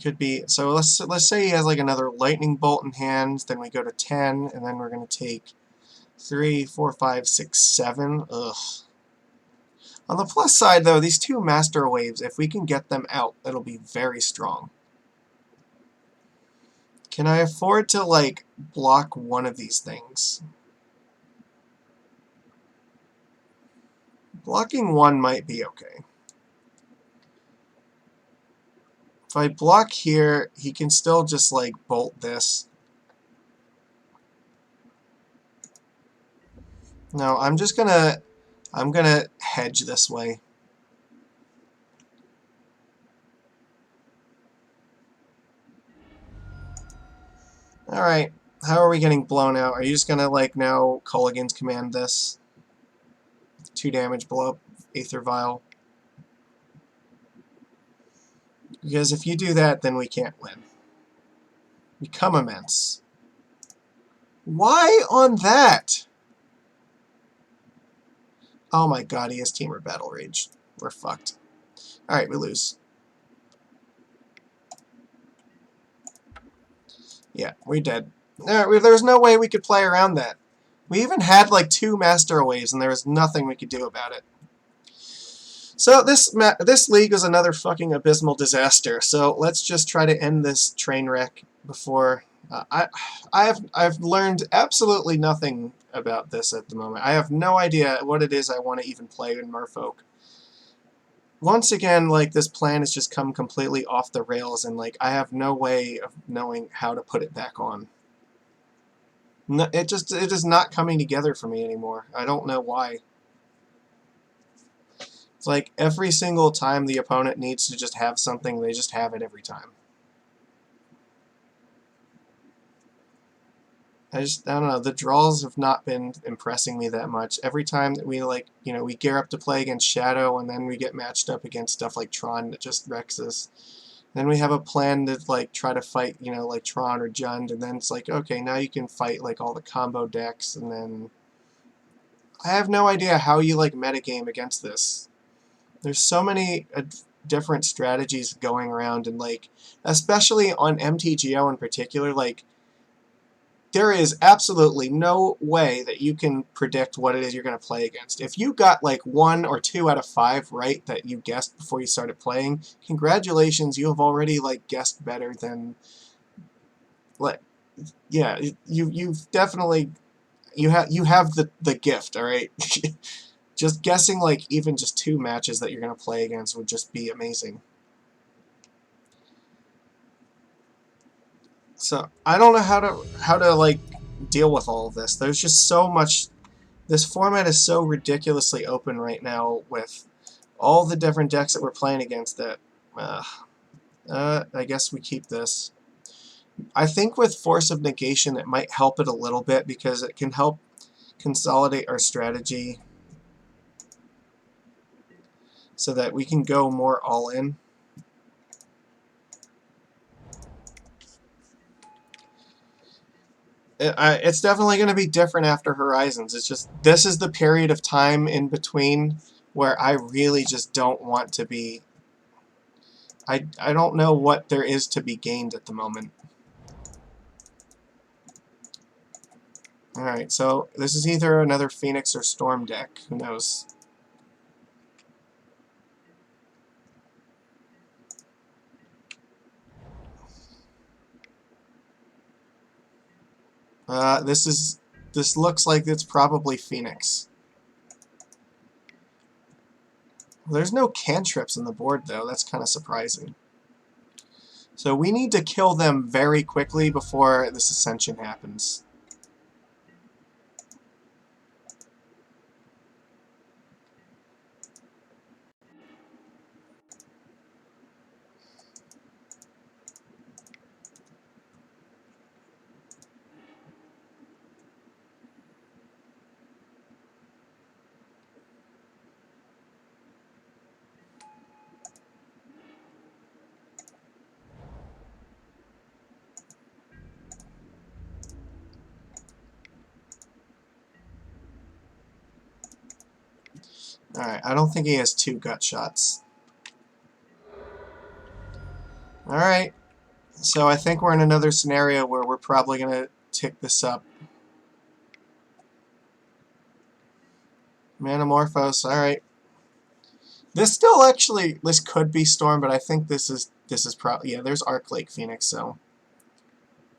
Could be, so let's say he has like another lightning bolt in hand, then we go to 10, and then we're going to take 3, 4, 5, 6, 7. Ugh. On the plus side, though, these 2 master waves, if we can get them out, it'll be very strong. Can I afford to, like, block one of these things? Blocking one might be okay. If I block here, he can still just, like, bolt this. No, I'm gonna hedge this way. Alright, how are we getting blown out? Are you just gonna, like, now Call Against Command this? 2 damage, blow up Aether Vial. Because if you do that, then we can't win. Become immense. Why on that? Oh my god, he has Teamer Battle Rage. We're fucked. Alright, we lose. Yeah, we're dead. There's no way we could play around that. We even had like 2 Master Aways, and there was nothing we could do about it. So this league is another fucking abysmal disaster. So let's just try to end this train wreck before I've learned absolutely nothing about this at the moment. I have no idea what it is I want to even play in Merfolk. Once again, like, this plan has just come completely off the rails, and like I have no way of knowing how to put it back on. No, it is not coming together for me anymore. I don't know why. It's like every single time the opponent needs to just have something, they just have it every time. I don't know, the draws have not been impressing me that much. Every time that we, like, you know, we gear up to play against Shadow, and then we get matched up against stuff like Tron that just wrecks us. Then we have a plan to, like, try to fight, you know, like Tron or Jund, and then it's like, okay, now you can fight, like, all the combo decks, and then I have no idea how you, like, metagame against this. There's so many different strategies going around, and, like, especially on MTGO in particular, like, there is absolutely no way that you can predict what it is you're going to play against. If you got like 1 or 2 out of 5 right that you guessed before you started playing, congratulations, you have already like guessed better than, like, yeah, you've definitely you have the gift, all right? Just guessing like even just 2 matches that you're going to play against would just be amazing. So, I don't know how to like deal with all of this. There's just so much. This format is so ridiculously open right now with all the different decks that we're playing against that I guess we keep this. I think with Force of Negation it might help it a little bit because it can help consolidate our strategy so that we can go more all in. It's definitely going to be different after Horizons. It's just, this is the period of time in between where I really just don't want to be. I don't know what there is to be gained at the moment. Alright, so this is either another Phoenix or Storm deck. Who knows? This looks like it's probably Phoenix. There's no cantrips on the board, though. That's kind of surprising. So we need to kill them very quickly before this ascension happens. Alright, I don't think he has 2 gut shots. Alright, so I think we're in another scenario where we're probably going to tick this up. Manamorphose, alright. This could be Storm, but I think this is probably, yeah, there's Arc Lake Phoenix, so.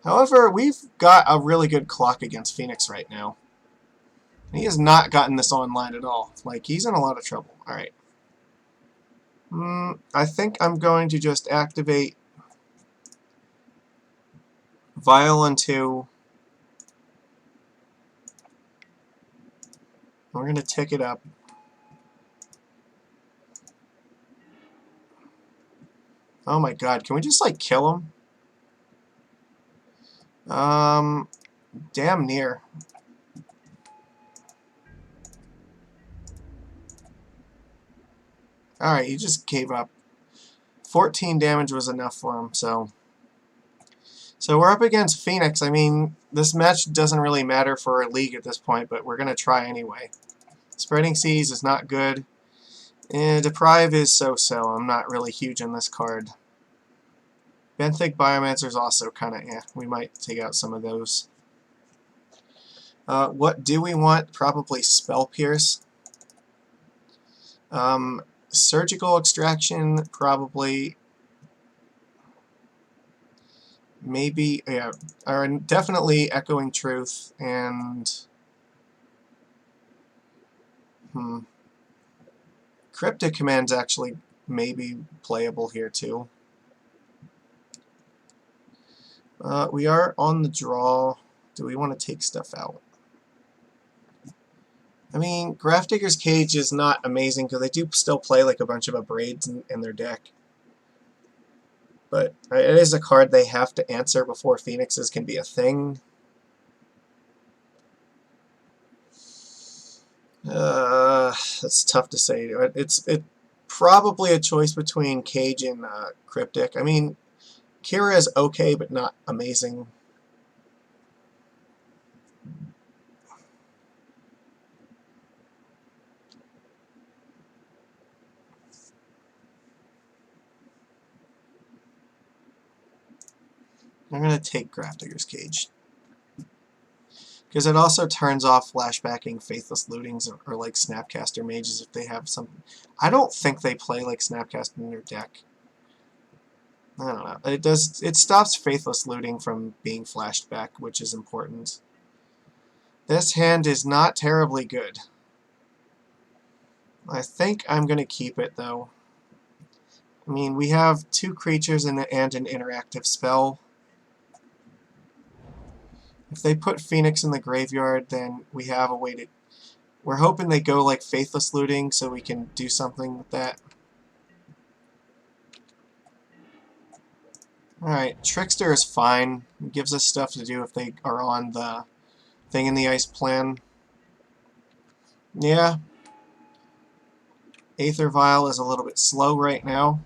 However, we've got a really good clock against Phoenix right now. He has not gotten this online at all. Like, he's in a lot of trouble. Alright. I think I'm going to just activate Violin 2. We're going to tick it up. Oh my god, can we just, like, kill him? Damn near. Alright, he just gave up. 14 damage was enough for him, so we're up against Phoenix. I mean, this match doesn't really matter for our league at this point, but we're going to try anyway. Spreading Seas is not good. And Deprive is so-so. I'm not really huge on this card. Benthic Biomancer is also kind of We might take out some of those. What do we want? Probably Spell Pierce. Surgical Extraction, probably. Maybe, yeah, or definitely Echoing Truth and Cryptic Command's actually maybe playable here too. We are on the draw. Do we want to take stuff out? I mean, Grafdigger's Cage is not amazing because they do still play like a bunch of Abrades in their deck. But it is a card they have to answer before Phoenixes can be a thing. That's tough to say. It's probably a choice between Cage and Cryptic. I mean, Kira is okay, but not amazing. I'm going to take Grafdigger's Cage. Because it also turns off flashbacking Faithless Lootings or like Snapcaster Mages if they have something. I don't think they play like Snapcaster in their deck. I don't know. It stops Faithless Looting from being flashed back, which is important. This hand is not terribly good. I think I'm going to keep it, though. I mean, we have 2 creatures and an interactive spell. If they put Phoenix in the graveyard, then we have a way to... We're hoping they go like Faithless Looting so we can do something with that. Alright, Trickster is fine. It gives us stuff to do if they are on the Thing in the Ice plan. Yeah. Aether Vial is a little bit slow right now.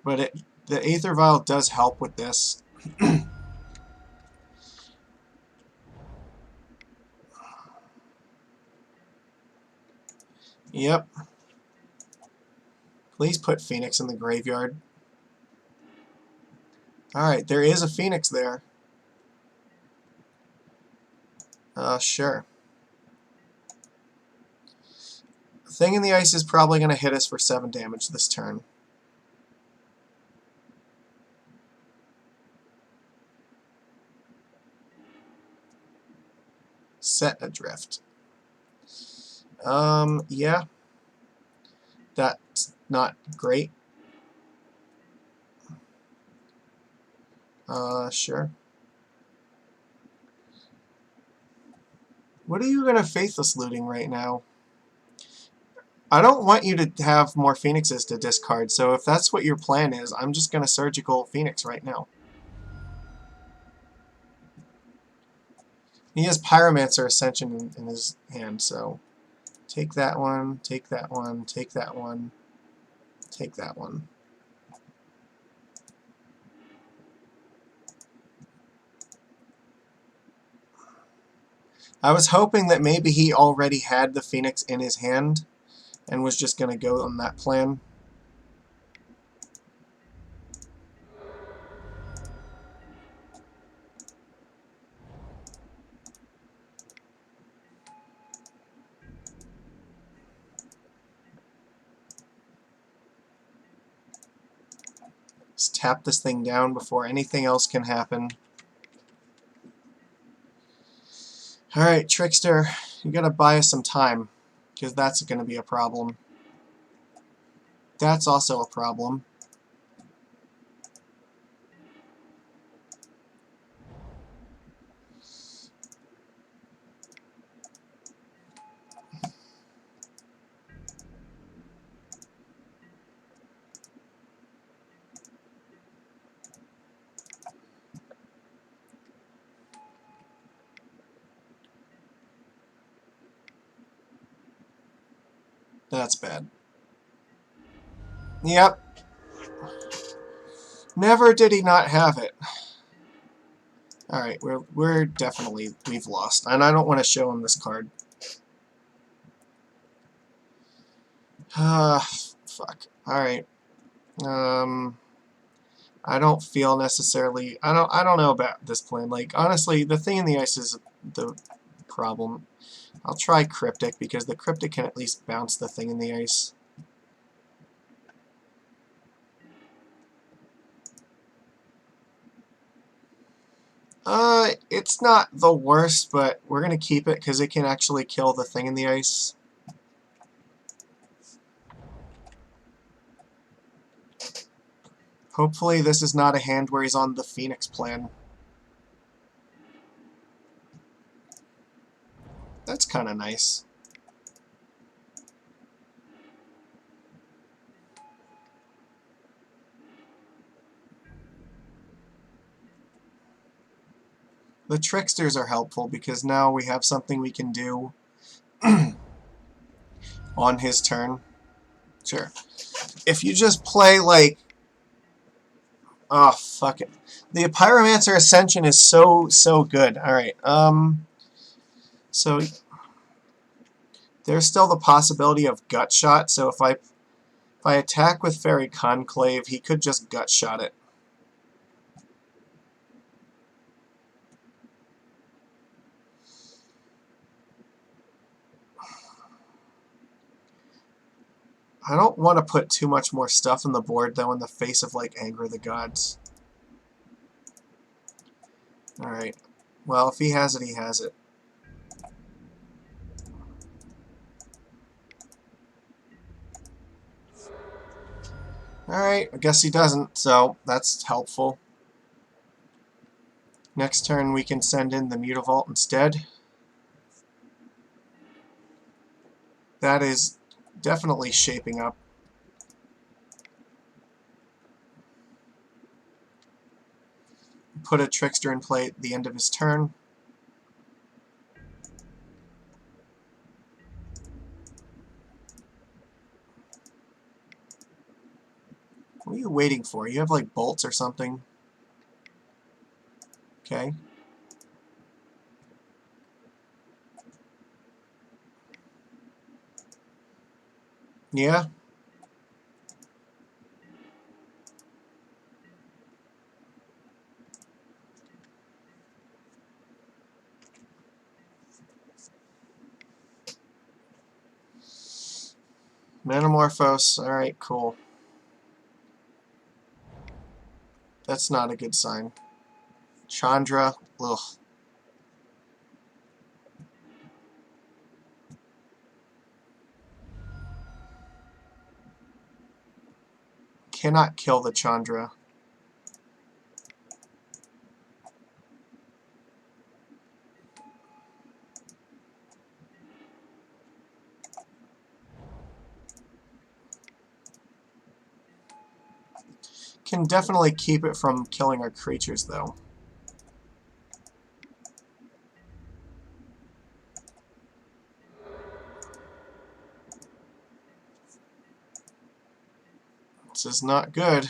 But the Aether Vial does help with this. Yep. Please put Phoenix in the graveyard. Alright, there is a Phoenix there. Sure. Thing in the Ice is probably going to hit us for 7 damage this turn. Set Adrift. Yeah. That's not great. Sure. What are you going to Faithless Looting right now? I don't want you to have more Phoenixes to discard, so if that's what your plan is, I'm just going to Surgical Phoenix right now. He has Pyromancer Ascension in his hand, so take that one, take that one, take that one, take that one. I was hoping that maybe he already had the Phoenix in his hand and was just going to go on that plan. Let's tap this thing down before anything else can happen. Alright, Trickster, you gotta buy us some time, because that's gonna be a problem. That's also a problem. That's bad. Yep. Never did he not have it. Alright, we're definitely, we've lost. And I don't want to show him this card. Fuck. Alright. I don't feel necessarily, I don't know about this plan. Like, honestly, the thing in the ice is the problem. I'll try Cryptic, because the Cryptic can at least bounce the thing in the ice. It's not the worst, but we're gonna keep it because it can actually kill the thing in the ice. Hopefully this is not a hand where he's on the Phoenix plan. That's kind of nice. The Tricksters are helpful because now we have something we can do on his turn. Sure. If you just play like... Oh, fuck it. The Pyromancer Ascension is so good. Alright, so there's still the possibility of Gut Shot, so if I attack with Fairy Conclave, he could just Gut Shot it. I don't want to put too much more stuff on the board, though, in the face of, like, Anger of the Gods. Alright. Well, if he has it, he has it. Alright, I guess he doesn't, so that's helpful. Next turn, we can send in the Mutavault instead. That is definitely shaping up. Put a Trickster in play at the end of his turn. What are you waiting for? You have, like, bolts or something? Okay. Yeah? Manamorphose. Alright, cool. That's not a good sign. Chandra. Ugh. Cannot kill the Chandra. Can definitely keep it from killing our creatures, though. This is not good.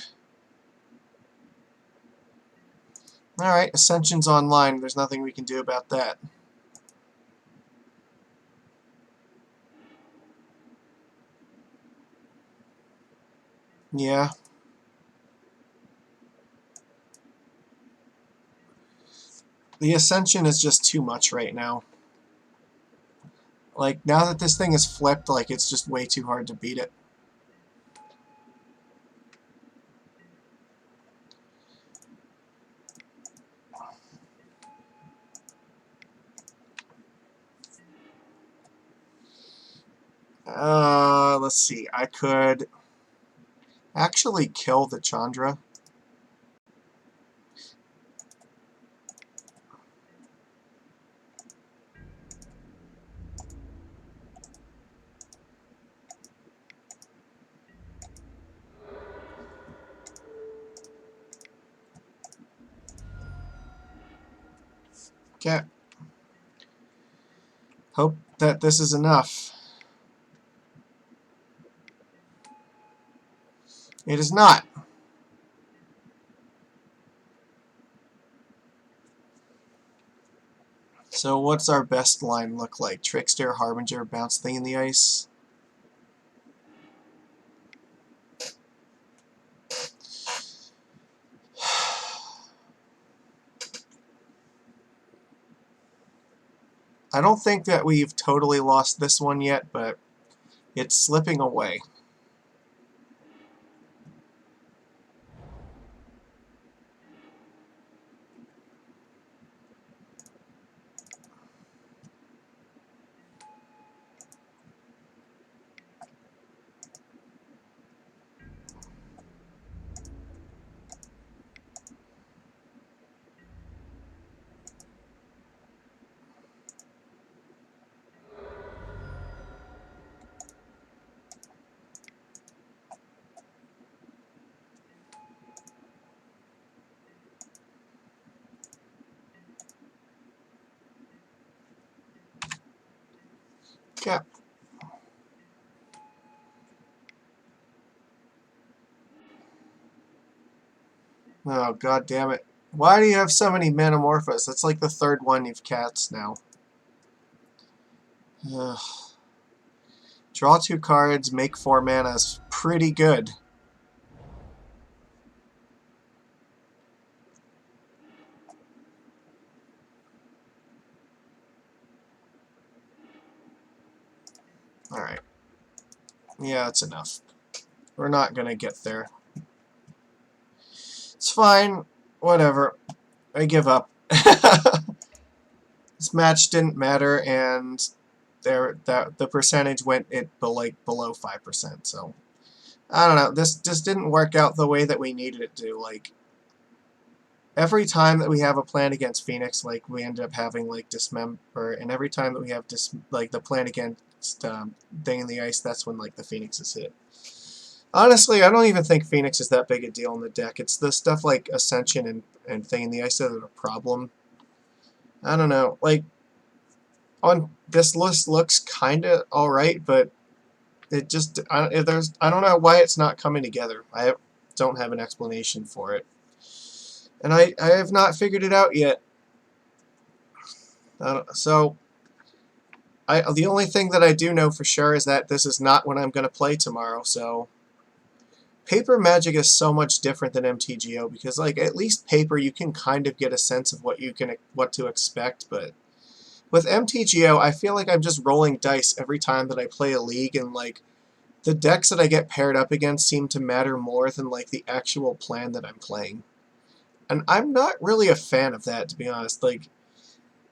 Alright, Ascension's online. There's nothing we can do about that. Yeah. The Ascension is just too much right now. Like, now that this thing is flipped, like, it's just way too hard to beat it. Let's see. I could actually kill the Chandra. Okay. Hope that this is enough. It is not. So what's our best line look like? Trickster, Harbinger, Bounce Thing in the Ice? I don't think that we've totally lost this one yet, but it's slipping away. Yeah. Oh, god damn it. Why do you have so many Manamorphos? That's like the third one you've cast now. Ugh. Draw 2 cards, make 4 mana is pretty good. Alright. Yeah, that's enough. We're not gonna get there. It's fine. Whatever. I give up. This match didn't matter, and the percentage went below 5%. So I don't know. This just didn't work out the way that we needed it to. Like every time that we have a plan against Phoenix, like we end up having like Dismember, and every time that we have the plan against Thing in the Ice, that's when like the Phoenix is hit. Honestly, I don't even think Phoenix is that big a deal in the deck. It's the stuff like Ascension and Thing in the Ice that are a problem. I don't know. Like, on this list looks kind of alright, but it just, I don't know why it's not coming together. I don't have an explanation for it. And I have not figured it out yet. So, the only thing that I do know for sure is that this is not what I'm going to play tomorrow, so... Paper Magic is so much different than MTGO because, like, at least paper you can kind of get a sense of what to expect, but with MTGO I feel like I'm just rolling dice every time that I play a league, and like the decks that I get paired up against seem to matter more than like the actual plan that I'm playing. And I'm not really a fan of that, to be honest. Like,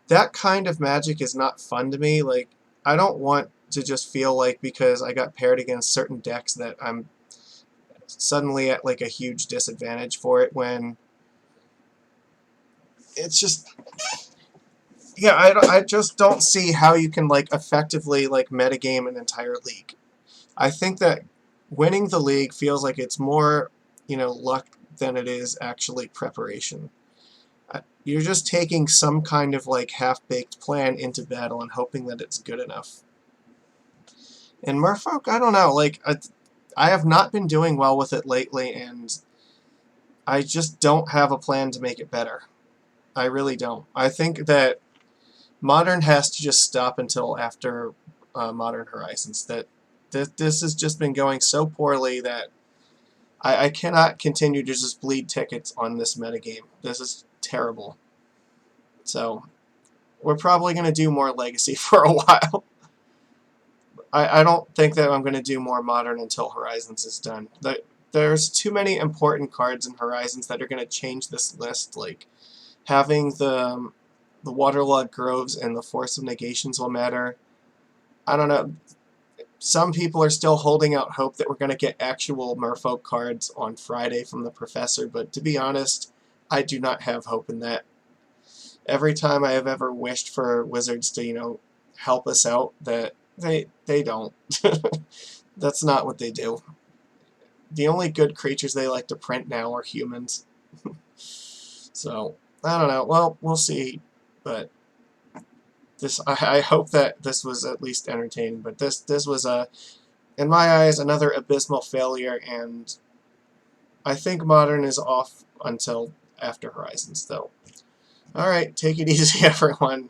that kind of magic is not fun to me. Like, I don't want to just feel like because I got paired against certain decks that I'm suddenly at like a huge disadvantage for it, when it's just, yeah, I just don't see how you can like effectively like metagame an entire league. I think that winning the league feels like it's more, luck than it is actually preparation. You're just taking some kind of like half-baked plan into battle and hoping that it's good enough. And Merfolk, I don't know, like I have not been doing well with it lately, and I just don't have a plan to make it better. I really don't. I think that Modern has to just stop until after Modern Horizons. That this has just been going so poorly that I cannot continue to just bleed tickets on this metagame. This is terrible. So we're probably going to do more Legacy for a while. I don't think that I'm going to do more Modern until Horizons is done. There's too many important cards in Horizons that are going to change this list. Like having the Waterlogged Groves and the Force of Negations will matter. I don't know. Some people are still holding out hope that we're going to get actual Merfolk cards on Friday from the Professor, but to be honest, I do not have hope in that. Every time I have ever wished for Wizards to, help us out, that they don't. That's not what they do. The only good creatures they like to print now are humans. So, I don't know. Well, we'll see. But I hope that this was at least entertaining. But this was, in my eyes, another abysmal failure, and I think Modern is off until after Horizons, though. Alright, take it easy, everyone.